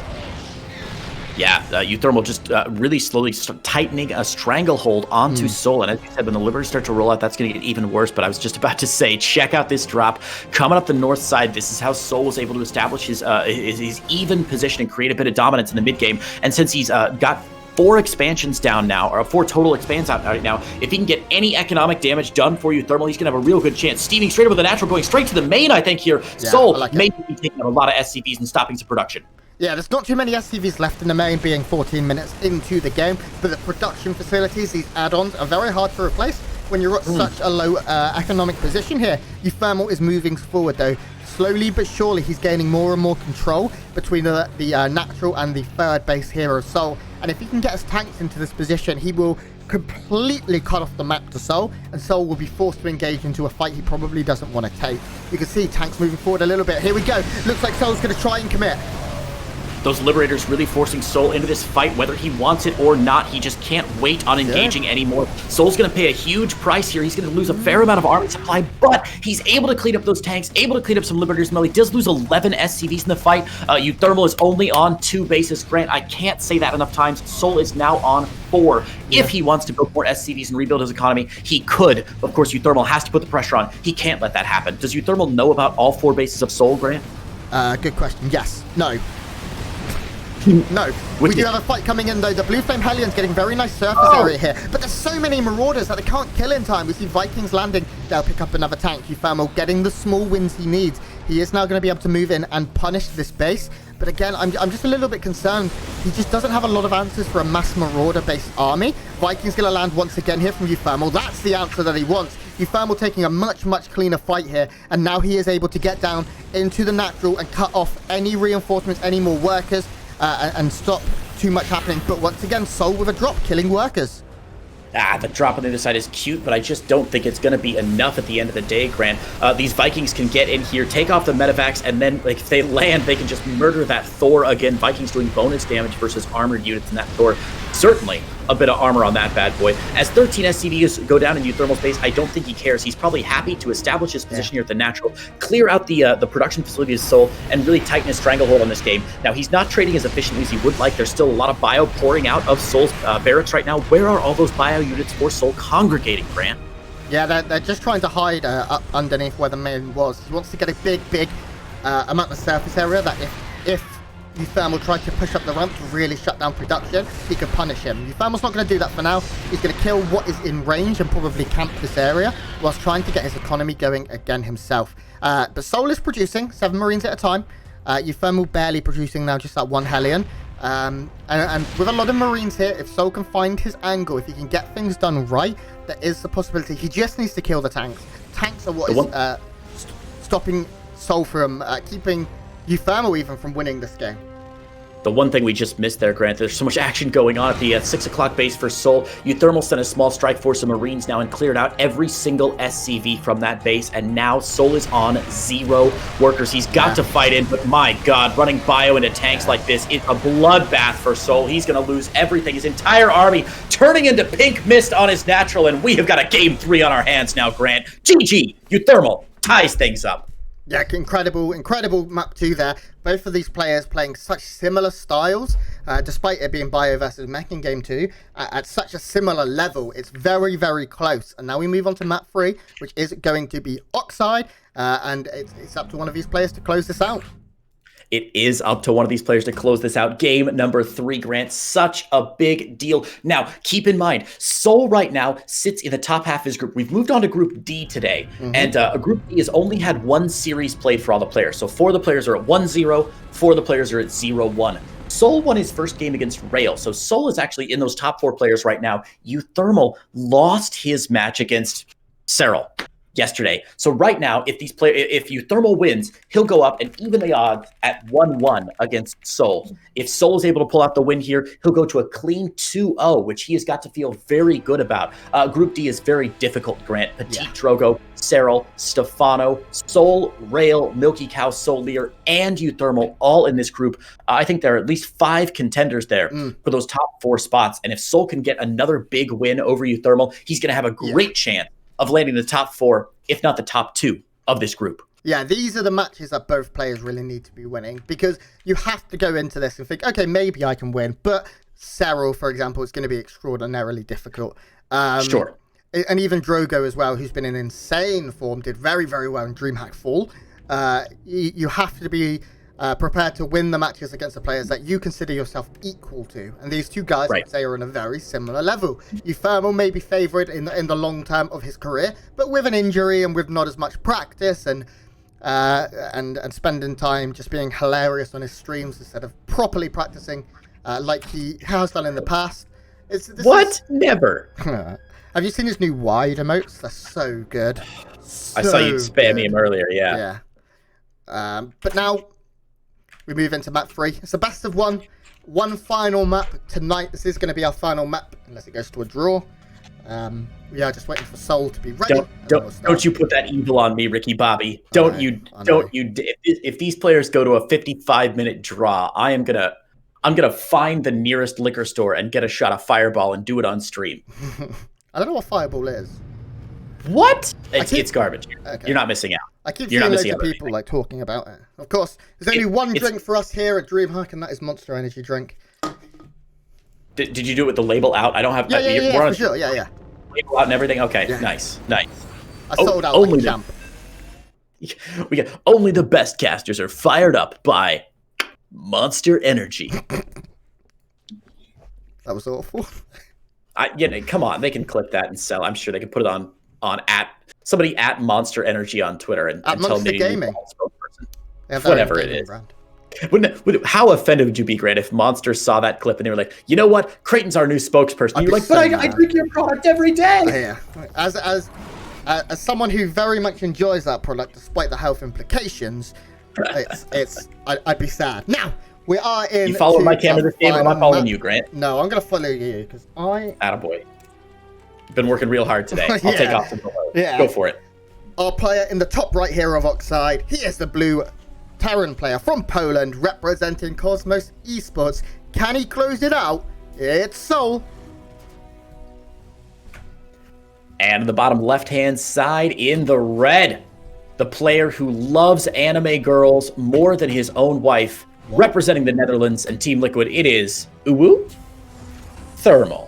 Yeah, uThermal just really slowly tightening a stranglehold onto souL. And as you said, when the Liberators start to roll out, that's going to get even worse. But I was just about to say, check out this drop. Coming up the north side, this is how souL was able to establish his even position and create a bit of dominance in the mid-game. And since he's got 4 expansions down now, or 4 total expands out right now, if he can get any economic damage done for uThermal, he's going to have a real good chance. Steaming straight up with the natural, going straight to the main, I think, here. Yeah, souL may be taking out a lot of SCVs and stopping some production. Yeah, there's not too many SCVs left in the main, being 14 minutes into the game, but the production facilities, these add-ons, are very hard to replace when you're at such a low economic position here. uThermal is moving forward, though. Slowly but surely, he's gaining more and more control between the natural and the 3rd base here of souL. And if he can get his tanks into this position, he will completely cut off the map to souL, and souL will be forced to engage into a fight he probably doesn't want to take. You can see tanks moving forward a little bit. Here we go. Looks like souL's going to try and commit. Those Liberators really forcing souL into this fight, whether he wants it or not. He just can't wait on engaging anymore. souL's going to pay a huge price here. He's going to lose a fair amount of army supply, but he's able to clean up those tanks, able to clean up some Liberators. He does lose 11 SCVs in the fight. uThermal is only on 2 bases. Grant, I can't say that enough times. souL is now on 4. If he wants to build more SCVs and rebuild his economy, he could. Of course, uThermal has to put the pressure on. He can't let that happen. Does uThermal know about all 4 bases of souL, Grant? Good question. Yes. No. No. We do have a fight coming in, though. The Blue Flame Hellion's getting very nice surface area here. But there's so many Marauders that they can't kill in time. We see Vikings landing. They'll pick up another tank. uThermal getting the small wins he needs. He is now going to be able to move in and punish this base. But again, I'm just a little bit concerned. He just doesn't have a lot of answers for a mass Marauder-based army. Vikings going to land once again here from uThermal. That's the answer that he wants. uThermal taking a much cleaner fight here. And now he is able to get down into the natural and cut off any reinforcements, any more workers, and stop too much happening. But once again, souL with a drop, killing workers. The drop on the other side is cute, but I just don't think it's going to be enough at the end of the day, Grant. These Vikings can get in here, take off the medevacs, and then like if they land, they can just murder that Thor again. Vikings doing bonus damage versus armored units in that Thor. Certainly a bit of armor on that bad boy. As 13 SCVs go down in uThermal's base, I don't think he cares. He's probably happy to establish his position here at the natural, clear out the production facility of souL, and really tighten his stranglehold on this game. Now, he's not trading as efficiently as he would like. There's still a lot of bio pouring out of souL's barracks right now. Where are all those bio units for souL congregating, Grant? Yeah, they're just trying to hide up underneath where the main was. He wants to get a big amount of surface area that if uThermal tried to push up the ramp to really shut down production, he could punish him. uThermal's not going to do that for now. He's going to kill what is in range and probably camp this area whilst trying to get his economy going again himself. But souL is producing 7 Marines at a time. uThermal barely producing now, just that 1 Hellion. And with a lot of Marines here, if souL can find his angle, if he can get things done right, there is the possibility. He just needs to kill the tanks. Tanks are what is stopping souL from keeping uThermal even from winning this game. The one thing we just missed there, Grant, there's so much action going on at the 6 o'clock base for souL. uThermal sent a small strike force of Marines now and cleared out every single SCV from that base, and now souL is on 0 workers. He's got to fight in, but my God, running bio into tanks like this, it's a bloodbath for souL. He's going to lose everything, his entire army turning into pink mist on his natural, and we have got a game 3 on our hands now, Grant. GG, uThermal ties things up. Yeah, incredible map 2 there. Both of these players playing such similar styles, despite it being bio versus mech in game 2, at such a similar level. It's very close. And now we move on to map 3, which is going to be Oxide, and it's up to one of these players to close this out. It is up to one of these players to close this out. Game number 3, Grant. Such a big deal. Now, keep in mind, souL right now sits in the top half of his group. We've moved on to Group D today, and Group D has only had 1 series played for all the players. So 4 of the players are at 1-0, 4 of the players are at 0-1. souL won his first game against Rail, so souL is actually in those top 4 players right now. uThermal lost his match against SC2 yesterday. So right now, if uThermal wins, he'll go up and even the odds at 1-1 against souL. If souL is able to pull out the win here, he'll go to a clean 2-0, which he has got to feel very good about. Group D is very difficult, Grant. Petit Drogo, SC2, Stefano, souL, Rail, Milky Cow, souLir, and uThermal all in this group. I think there are at least 5 contenders there for those top 4 spots. And if souL can get another big win over uThermal, he's going to have a great chance of landing the top 4, if not the top 2 of this group. Yeah, these are the matches that both players really need to be winning, because you have to go into this and think, okay, maybe I can win. But SC2, for example, is going to be extraordinarily difficult. Sure. And even Drogo as well, who's been in insane form, did very well in DreamHack Fall. You have to be prepared to win the matches against the players that you consider yourself equal to. And these 2 guys, I'd say, are on a very similar level. uThermal may be favoured in the long term of his career, but with an injury and with not as much practice and spending time just being hilarious on his streams instead of properly practicing like he has done in the past. Never. Have you seen his new wide emotes? They're so good. I saw you spamming him earlier, yeah. But now we move into map 3. It's a best of 1. One final map tonight. This is going to be our final map, unless it goes to a draw. We are just waiting for souL to be ready. Don't you put that evil on me, Ricky Bobby. Don't you. If these players go to a 55-minute draw, I'm gonna find the nearest liquor store and get a shot of Fireball and do it on stream. I don't know what Fireball is. What? It's garbage. Okay. You're not missing out. I keep seeing loads of people like talking about it. Of course, there's only one drink for us here at DreamHack, and that is Monster Energy drink. Did you do it with the label out? I don't have. Yeah, for sure. Yeah. Label out and everything. Okay, yeah. Nice. I sold out like a champ. We got only the best casters are fired up by Monster Energy. was awful. Come on, they can clip that and sell. I'm sure they can put it on at somebody at Monster Energy on Twitter and tell me Gaming. Whatever it is. How offended would you be, Grant, if Monster saw that clip and they were like, you know what, Creighton's our new spokesperson? You're like, but I drink your product every day. Yeah. As someone who very much enjoys that product, despite the health implications, I'd be sad. Now we are in. You follow my camera this game, or am I following you, Grant? No, I'm gonna follow you because Attaboy. Been working real hard today. I'll take off the below. Yeah. Go for it. Our player in the top right here of Oxide, he is the blue Terran player from Poland, representing Cosmos Esports. Can he close it out? It's souL. And the bottom left-hand side in the red, the player who loves anime girls more than his own wife, representing the Netherlands and Team Liquid, it is uThermal.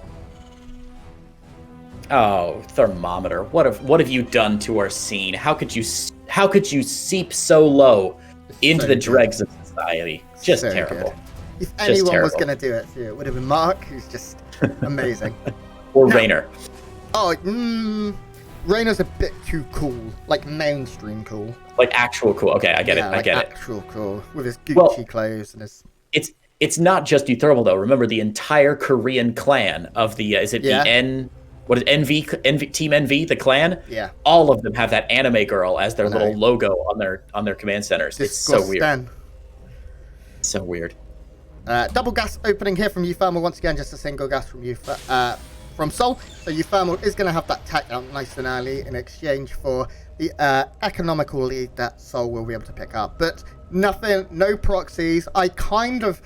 Oh, thermometer! What have you done to our scene? How could you seep so low into the dregs of society? Just so terrible. Good. If anyone was going to do it, it would have been Mark, who's just amazing. Or Rainer. Oh, Rainer's a bit too cool, like mainstream cool. Like actual cool. Okay, I get it. I get it. Actual cool with his Gucci clothes and his. It's not just uThermal though. Remember the entire Korean clan of the what is NV Team NV, the clan? Yeah. All of them have that anime girl as their little logo on their command centers. It's so weird. So weird. Double gas opening here from uThermal once again, just a single gas from from souL. So uThermal is going to have that tech out nice and early in exchange for the economical lead that souL will be able to pick up. But nothing, no proxies. I kind of,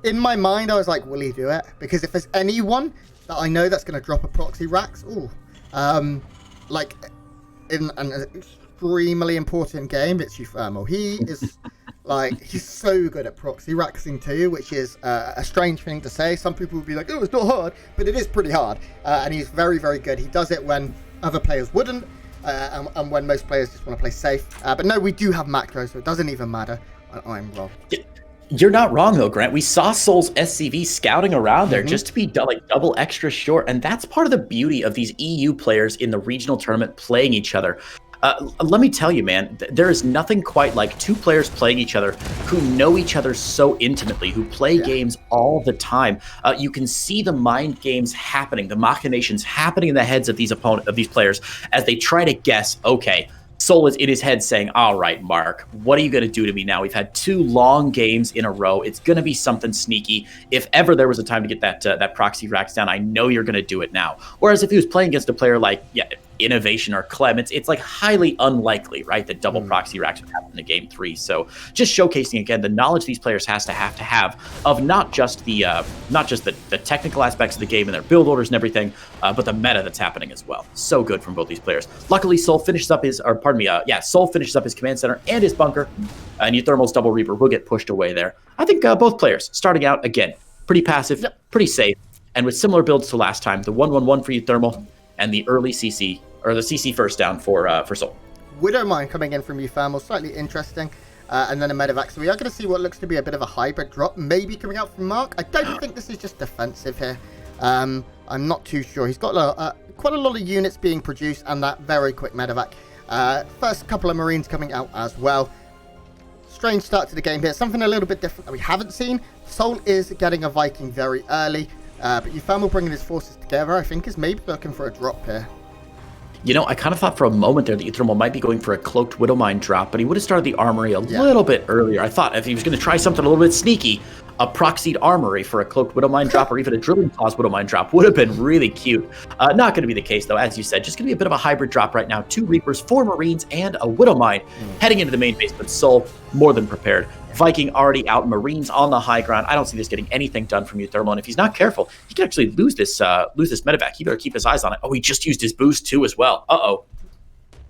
in my mind, I was like, will he do it? Because if there's anyone that I know that's going to drop a proxy racks, like in an extremely important game, it's uThermal. He is he's so good at proxy racksing too, which is a strange thing to say. Some people would be like, oh, it's not hard, but it is pretty hard. And he's very, very good. He does it when other players wouldn't, and when most players just want to play safe. But no, we do have macros, so it doesn't even matter. I'm wrong. You're not wrong though, Grant. We saw souL's SCV scouting around there just to be double extra short, and that's part of the beauty of these EU players in the regional tournament playing each other. Let me tell you, man, there is nothing quite like two players playing each other who know each other so intimately, who play games all the time. You can see the mind games happening, the machinations happening in the heads of these players as they try to guess, okay, souL is in his head saying, all right, Mark, what are you going to do to me now? We've had 2 long games in a row. It's going to be something sneaky. If ever there was a time to get that proxy racks down, I know you're going to do it now. Whereas if he was playing against a player like Innovation or Clem, it's like highly unlikely, right, that double proxy racks would happen in game 3. So just showcasing again the knowledge these players have to have of not just the technical aspects of the game and their build orders and everything, but the meta that's happening as well. So good from both these players. Luckily, souL finishes up his command center and his bunker, and uThermal's double Reaper will get pushed away there. I think both players starting out again pretty passive, pretty safe, and with similar builds to last time. The 1-1-1 for uThermal and the early CC, or the CC first down for souL. Widowmine coming in from uThermal, slightly interesting. And then a medevac. So we are going to see what looks to be a bit of a hybrid drop, maybe coming out from Mark. I don't think this is just defensive here. I'm not too sure. He's got quite a lot of units being produced and that very quick medevac. First couple of Marines coming out as well. Strange start to the game here. Something a little bit different that we haven't seen. souL is getting a Viking very early. But uThermal bringing his forces together, I think, is maybe looking for a drop here. You know, I kind of thought for a moment there that uThermal might be going for a cloaked Widowmine drop, but he would have started the armory a little bit earlier. I thought if he was going to try something a little bit sneaky, a proxied armory for a cloaked Widowmine drop or even a drilling claws Widowmine drop would have been really cute. Not going to be the case, though, as you said. Just going to be a bit of a hybrid drop right now. 2 Reapers, 4 Marines, and a Widowmine heading into the main base, but souL more than prepared. Viking already out, Marines on the high ground. I don't see this getting anything done from uThermal, and if he's not careful, he could actually lose this medevac. He better keep his eyes on it. Oh, he just used his boost too as well. Uh-oh.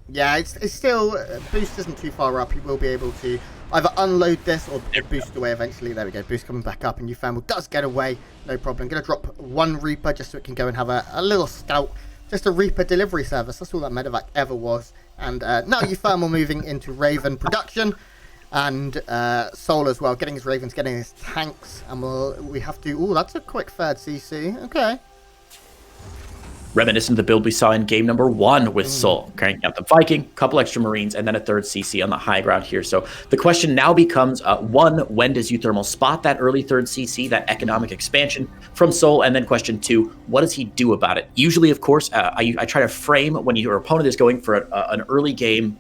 Yeah, it's still, boost isn't too far up. He will be able to either unload this or boost away eventually. There we go, boost coming back up, and uThermal does get away, no problem. Going to drop 1 Reaper just so it can go and have a little scout, just a Reaper delivery service. That's all that medevac ever was. And now uThermal moving into Raven production. And souL as well, getting his Ravens, getting his tanks, and we have to... Oh, that's a quick third CC. Okay. Reminiscent of the build we saw in game number 1 with souL, cranking out the Viking, couple extra Marines, and then a third CC on the high ground here. So the question now becomes, one, when does uThermal spot that early third CC, that economic expansion from souL? And then question 2, what does he do about it? Usually, of course, I try to frame when your opponent is going for an early game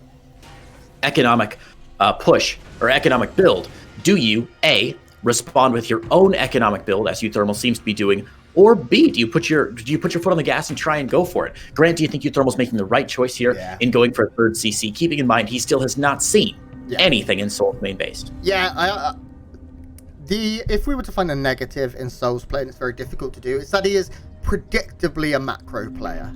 economic push or economic build. Do you, A, respond with your own economic build, as uThermal seems to be doing, or B, do you put your foot on the gas and try and go for it? Grant, do you think uThermal's making the right choice here in going for a third CC, keeping in mind he still has not seen anything in souL's main base? Yeah, if we were to find a negative in souL's play, and it's very difficult to do, it's that he is predictably a macro player.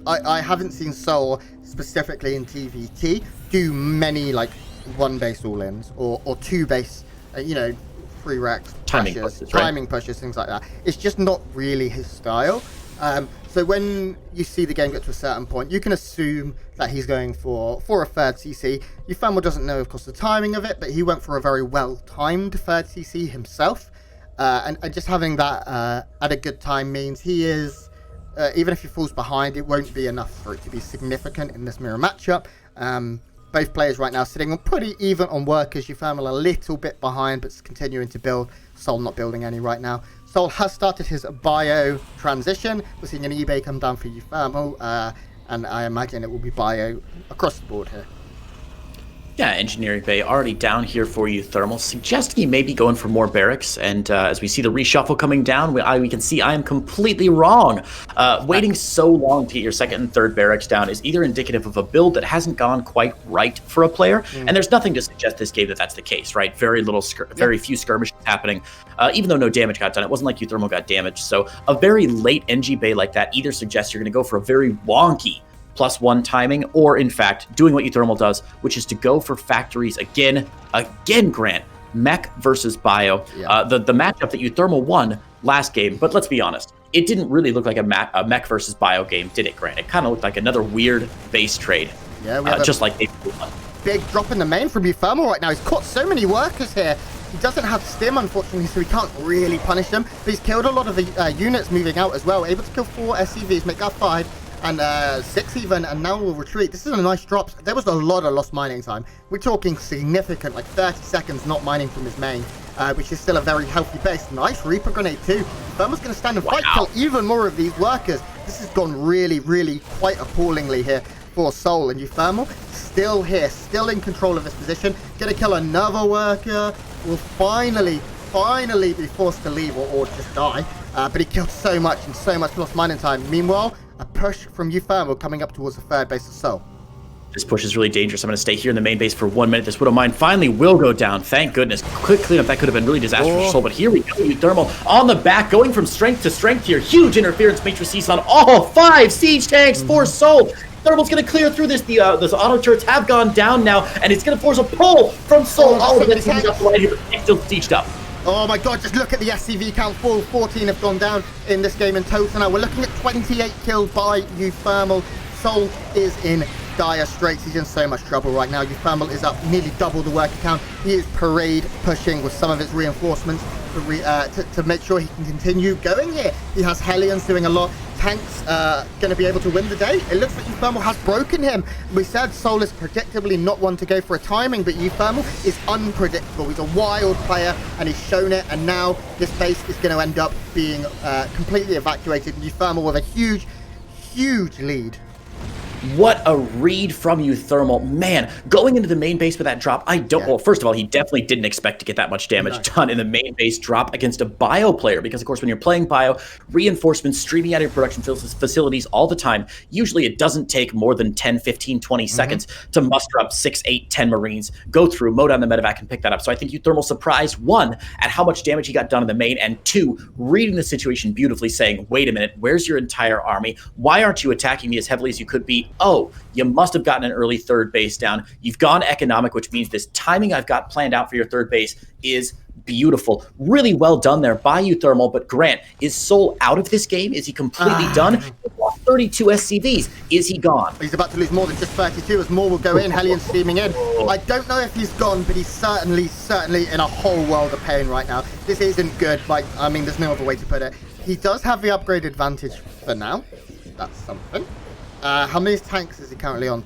I haven't seen souL specifically in TVT do many like one base all-ins or two base, free racks, timing pushes, things like that. It's just not really his style. So when you see the game get to a certain point, you can assume that he's going for a third CC. uThermal doesn't know, of course, the timing of it, but he went for a very well-timed third CC himself. And just having that at a good time means he is, even if he falls behind, it won't be enough for it to be significant in this mirror matchup. Both players right now sitting on pretty even on workers. uThermal a little bit behind, but continuing to build. souL not building any right now. souL has started his bio transition. We're seeing an eBay come down for uThermal, and I imagine it will be bio across the board here. Yeah, Engineering Bay already down here for uThermal, suggesting he may be going for more barracks. And as we see the reshuffle coming down, we can see I am completely wrong. Waiting so long to get your second and third barracks down is either indicative of a build that hasn't gone quite right for a player, and there's nothing to suggest this game that that's the case, right? Very few skirmishes happening, even though no damage got done. It wasn't like uThermal got damaged. So a very late NG Bay like that either suggests you're going to go for a very wonky +1 timing, or in fact doing what uThermal does, which is to go for factories again, Grant. Mech versus bio. The matchup that uThermal won last game, but let's be honest, it didn't really look like a mech versus bio game, did it, Grant? It kind of looked like another weird base trade. Yeah, we have just like they big drop in the main from uThermal right now. He's caught so many workers here. He doesn't have stim, unfortunately, so he can't really punish them, but he's killed a lot of the units moving out as well, able to kill 4 SCVs, make that 5 and 6 even, and now we'll retreat. This is a nice drop. There was a lot of lost mining time. We're talking significant, like 30 seconds not mining from his main, which is still a very healthy base. Nice Reaper Grenade too. Thermal's going to stand and fight, kill even more of these workers. This has gone really, really quite appallingly here for souL, and uThermal still here, still in control of this position. Going to kill another worker. Will finally be forced to leave or just die. But he killed so much and so much lost mining time. Meanwhile, a push from uThermal coming up towards the third base of souL. This push is really dangerous. I'm going to stay here in the main base for 1 minute. This Widow Mine finally will go down. Thank goodness. Quick cleanup. That could have been really disastrous for souL. But here we go. uThermal on the back, going from strength to strength here. Huge interference matrices on all 5 siege tanks for souL. uThermal's going to clear through this. Those auto turrets have gone down now, and it's going to force a pull from souL. All of this is up the line here, but still sieged up. Oh my god, just look at the SCV count. 14 have gone down in this game in total now. We're looking at 28 kills by uThermal. souL is in dire straits. He's in so much trouble right now. uThermal is up nearly double the worker count. He is parade pushing with some of his reinforcements to make sure he can continue going here. He has Hellions doing a lot. Tanks going to be able to win the day. It looks like uThermal has broken him. We said souL is predictably not one to go for a timing, but uThermal is unpredictable. He's a wild player, and he's shown it, and now this base is going to end up being completely evacuated. uThermal with a huge, huge lead. What a read from uThermal. Man, going into the main base with that drop, well, first of all, he definitely didn't expect to get that much damage done in the main base drop against a bio player, because of course when you're playing bio, reinforcements streaming out of your production facilities all the time, usually it doesn't take more than 10, 15, 20 seconds to muster up 6, 8, 10 Marines, go through, mow down the medevac, and pick that up. So I think uThermal surprised, 1, at how much damage he got done in the main, and 2, reading the situation beautifully, saying, wait a minute, where's your entire army? Why aren't you attacking me as heavily as you could be? Oh, you must have gotten an early third base down. You've gone economic, which means this timing I've got planned out for your third base is beautiful. Really well done there by uThermal. But Grant, is souL out of this game? Is he completely done? 32 SCVs. Is he gone? He's about to lose more than just 32 as more will go in. Hellion steaming in. I don't know if he's gone, but he's certainly in a whole world of pain right now. This isn't good. Like, I mean, there's no other way to put it. He does have the upgrade advantage for now. That's something. How many tanks is he currently on?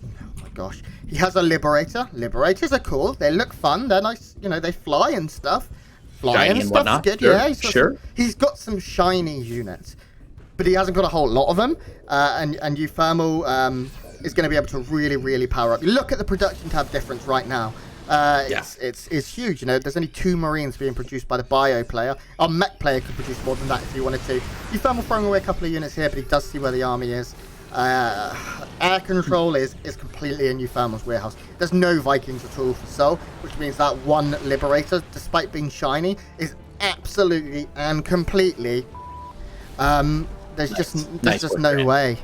Oh my gosh. He has a Liberator. Liberators are cool. They look fun. They're nice. You know, they fly and stuff. Flying and stuff's good. Sure. Yeah, he's got some shiny units, but he hasn't got a whole lot of them. And uThermal is going to be able to really power up. You look at the production tab difference right now. It's huge. You know, there's only 2 Marines being produced by the bio player. Our mech player could produce more than that if he wanted to. uThermal throwing away a couple of units here, but he does see where the army is. Air control is completely in uThermal's warehouse. There's no Vikings at all for SouL, which means that one Liberator, despite being shiny, is absolutely and completely. There's just no way.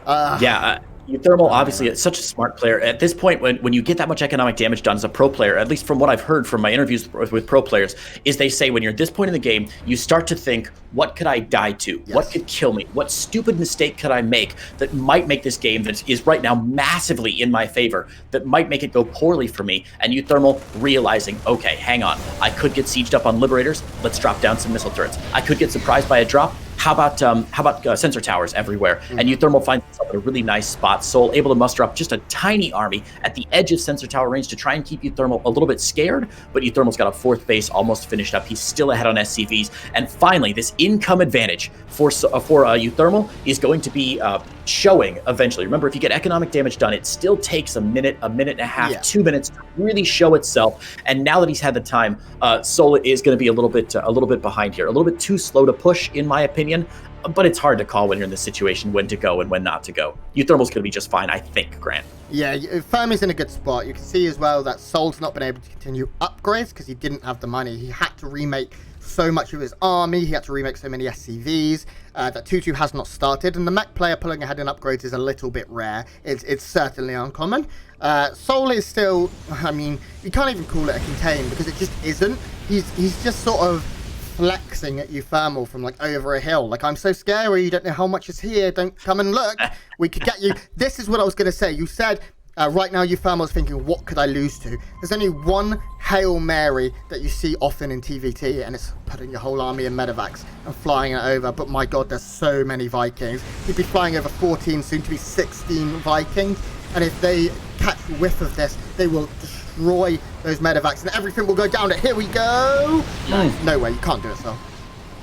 uThermal, obviously, is such a smart player. At this point, when you get that much economic damage done as a pro player, at least from what I've heard from my interviews with pro players, is they say when you're at this point in the game, you start to think, what could I die to? Yes. What could kill me? What stupid mistake could I make that might make this game that is right now massively in my favor, that might make it go poorly for me? And uThermal realizing, okay, hang on, I could get sieged up on Liberators. Let's drop down some missile turrets. I could get surprised by a drop. How about sensor towers everywhere? And uThermal finds himself in a really nice spot. SouL able to muster up just a tiny army at the edge of sensor tower range to try and keep uThermal a little bit scared, but uThermal's got a 4th base almost finished up. He's still ahead on SCVs. And finally, this income advantage for uThermal is going to be showing eventually. Remember, if you get economic damage done, it still takes a minute and a half, 2 minutes to really show itself. And now that he's had the time, SouL is going to be a little bit behind here, a little bit too slow to push, in my opinion. But it's hard to call when you're in this situation when to go and when not to go. uThermal's going to be just fine, I think, Grant. Yeah, Fermi's in a good spot. You can see as well that SouL's not been able to continue upgrades because he didn't have the money. He had to remake so much of his army. He had to remake so many SCVs. That 2-2 has not started. And the mech player pulling ahead in upgrades is a little bit rare. It's certainly uncommon. SouL is still, I mean, you can't even call it a contain because it just isn't. He's just sort of flexing at uThermal from like over a hill. Like, I'm so scary, you don't know how much is here, don't come and look, we could get you. This is what I was going to say. You said right now uThermal's thinking, what could I lose to? There's only one Hail Mary that you see often in TVT, and it's putting your whole army in medevacs and flying it over. But my god, there's so many Vikings. He'd be flying over 14, soon to be 16 Vikings, and if they catch whiff of this, they will destroy those medevacs and everything will go down. Here we go. No way, you can't do it, SouL.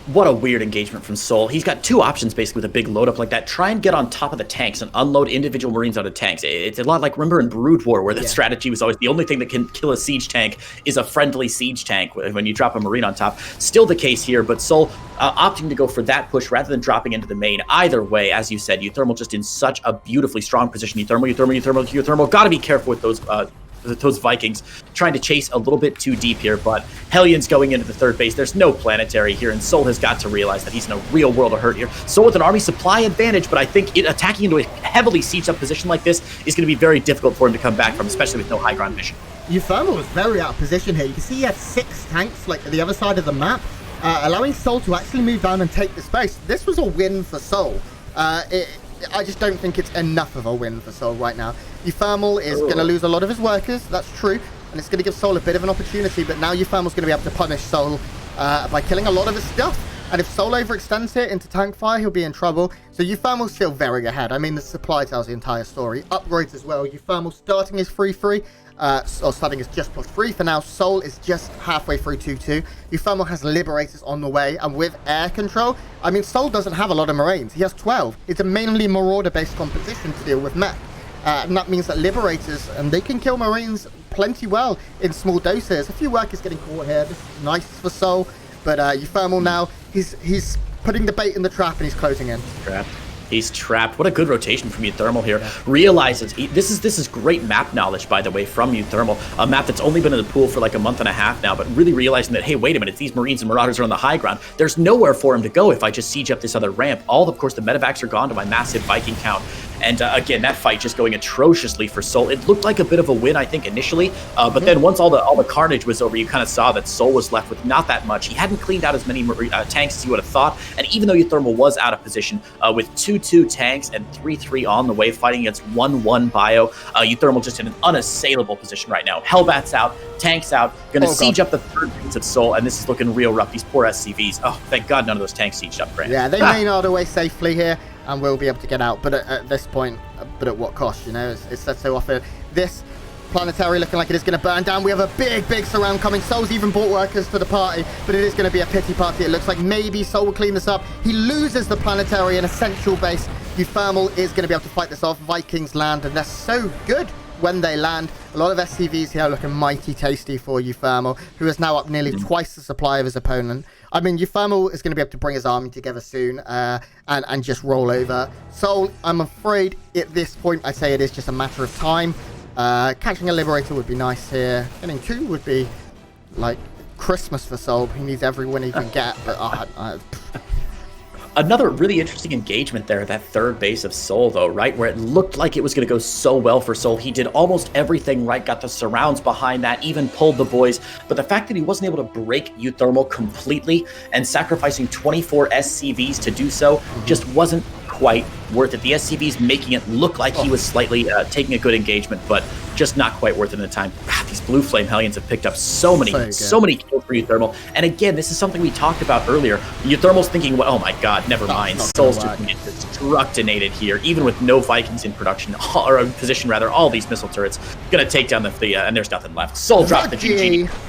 What a weird engagement from SouL. He's got 2 options basically with a big load up like that. Try and get on top of the tanks and unload individual Marines out of tanks. It's a lot like, remember in Brood War, where the strategy was always the only thing that can kill a siege tank is a friendly siege tank when you drop a Marine on top. Still the case here, but SouL opting to go for that push rather than dropping into the main. Either way, as you said, uThermal just in such a beautifully strong position. uThermal. Got to be careful with those Vikings trying to chase a little bit too deep here, but Hellion's going into the 3rd base. There's no planetary here, and SouL has got to realize that he's in a real world of hurt here. SouL with an army supply advantage, but I think attacking into a heavily sieged up position like this is going to be very difficult for him to come back from, especially with no high ground vision. uThermal was very out of position here. You can see he had 6 tanks like at the other side of the map, allowing SouL to actually move down and take the space. This was a win for SouL. I just don't think it's enough of a win for SouL right now. uThermal is going to lose a lot of his workers, that's true, and it's going to give SouL a bit of an opportunity, but now uThermal's going to be able to punish SouL by killing a lot of his stuff, and if SouL overextends it into tank fire, he'll be in trouble. So uThermal's still very ahead. I mean, the supply tells the entire story. Upgrades as well. uThermal starting his 3-3. Or starting is just +3 for now. SouL is just halfway through 2-2. uThermal has Liberators on the way, and with air control, I mean, SouL doesn't have a lot of Marines. He has 12. It's a mainly Marauder-based competition to deal with mech. And that means that Liberators, and they can kill Marines plenty well in small doses. A few workers getting caught here. This is nice for SouL, but uThermal now, he's putting the bait in the trap and he's closing in. He's trapped. What a good rotation from uThermal here. Realizes this is great map knowledge, by the way, from uThermal. A map that's only been in the pool for like a month and a half now, but really realizing that, hey, wait a minute, these Marines and Marauders are on the high ground. There's nowhere for him to go if I just siege up this other ramp. Of course, the medevacs are gone to my massive Viking count. And again, that fight just going atrociously for souL. It looked like a bit of a win, I think, initially, but then once all the carnage was over, you kind of saw that souL was left with not that much. He hadn't cleaned out as many tanks as you would have thought, and even though uThermal was out of position with 2-2 tanks and 3-3 on the way, fighting against 1-1 bio, uThermal just in an unassailable position right now. Hellbat's out, tanks out, gonna siege up the third base of souL, and this is looking real rough. These poor SCVs. Oh, thank God none of those tanks sieged up, Grant. Yeah, they may not away safely here, and will be able to get out, but at this point, but at what cost, you know? It's said so often. This planetary looking like it is going to burn down. We have a big surround coming. souL's even brought workers to the party, but it is going to be a pity party. It looks like maybe souL will clean this up. He loses the planetary in a central base. uThermal is going to be able to fight this off. Vikings land, and they're so good when they land. A lot of SCVs here looking mighty tasty for uThermal, who is now up nearly twice the supply of his opponent. I mean, uThermal is going to be able to bring his army together soon and just roll over. souL, I'm afraid at this point, I say it is just a matter of time. Catching a Liberator would be nice here. Getting 2 would be like Christmas for souL. He needs every win he can get, but Another really interesting engagement there, that third base of souL, though, right? Where it looked like it was going to go so well for souL. He did almost everything right, got the surrounds behind that, even pulled the boys. But the fact that he wasn't able to break uThermal completely and sacrificing 24 SCVs to do so just wasn't quite worth it. The SCVs making it look like he was slightly taking a good engagement, but just not quite worth it in the time. These Blue Flame Hellions have picked up so many kills for uThermal. And again, this is something we talked about earlier. uThermal's thinking, well, oh my God, never mind. souL's just going to get destructinated here, even with no Vikings in production, or in position rather, all these missile turrets. Going to take down the and there's nothing left. souL dropped the GG.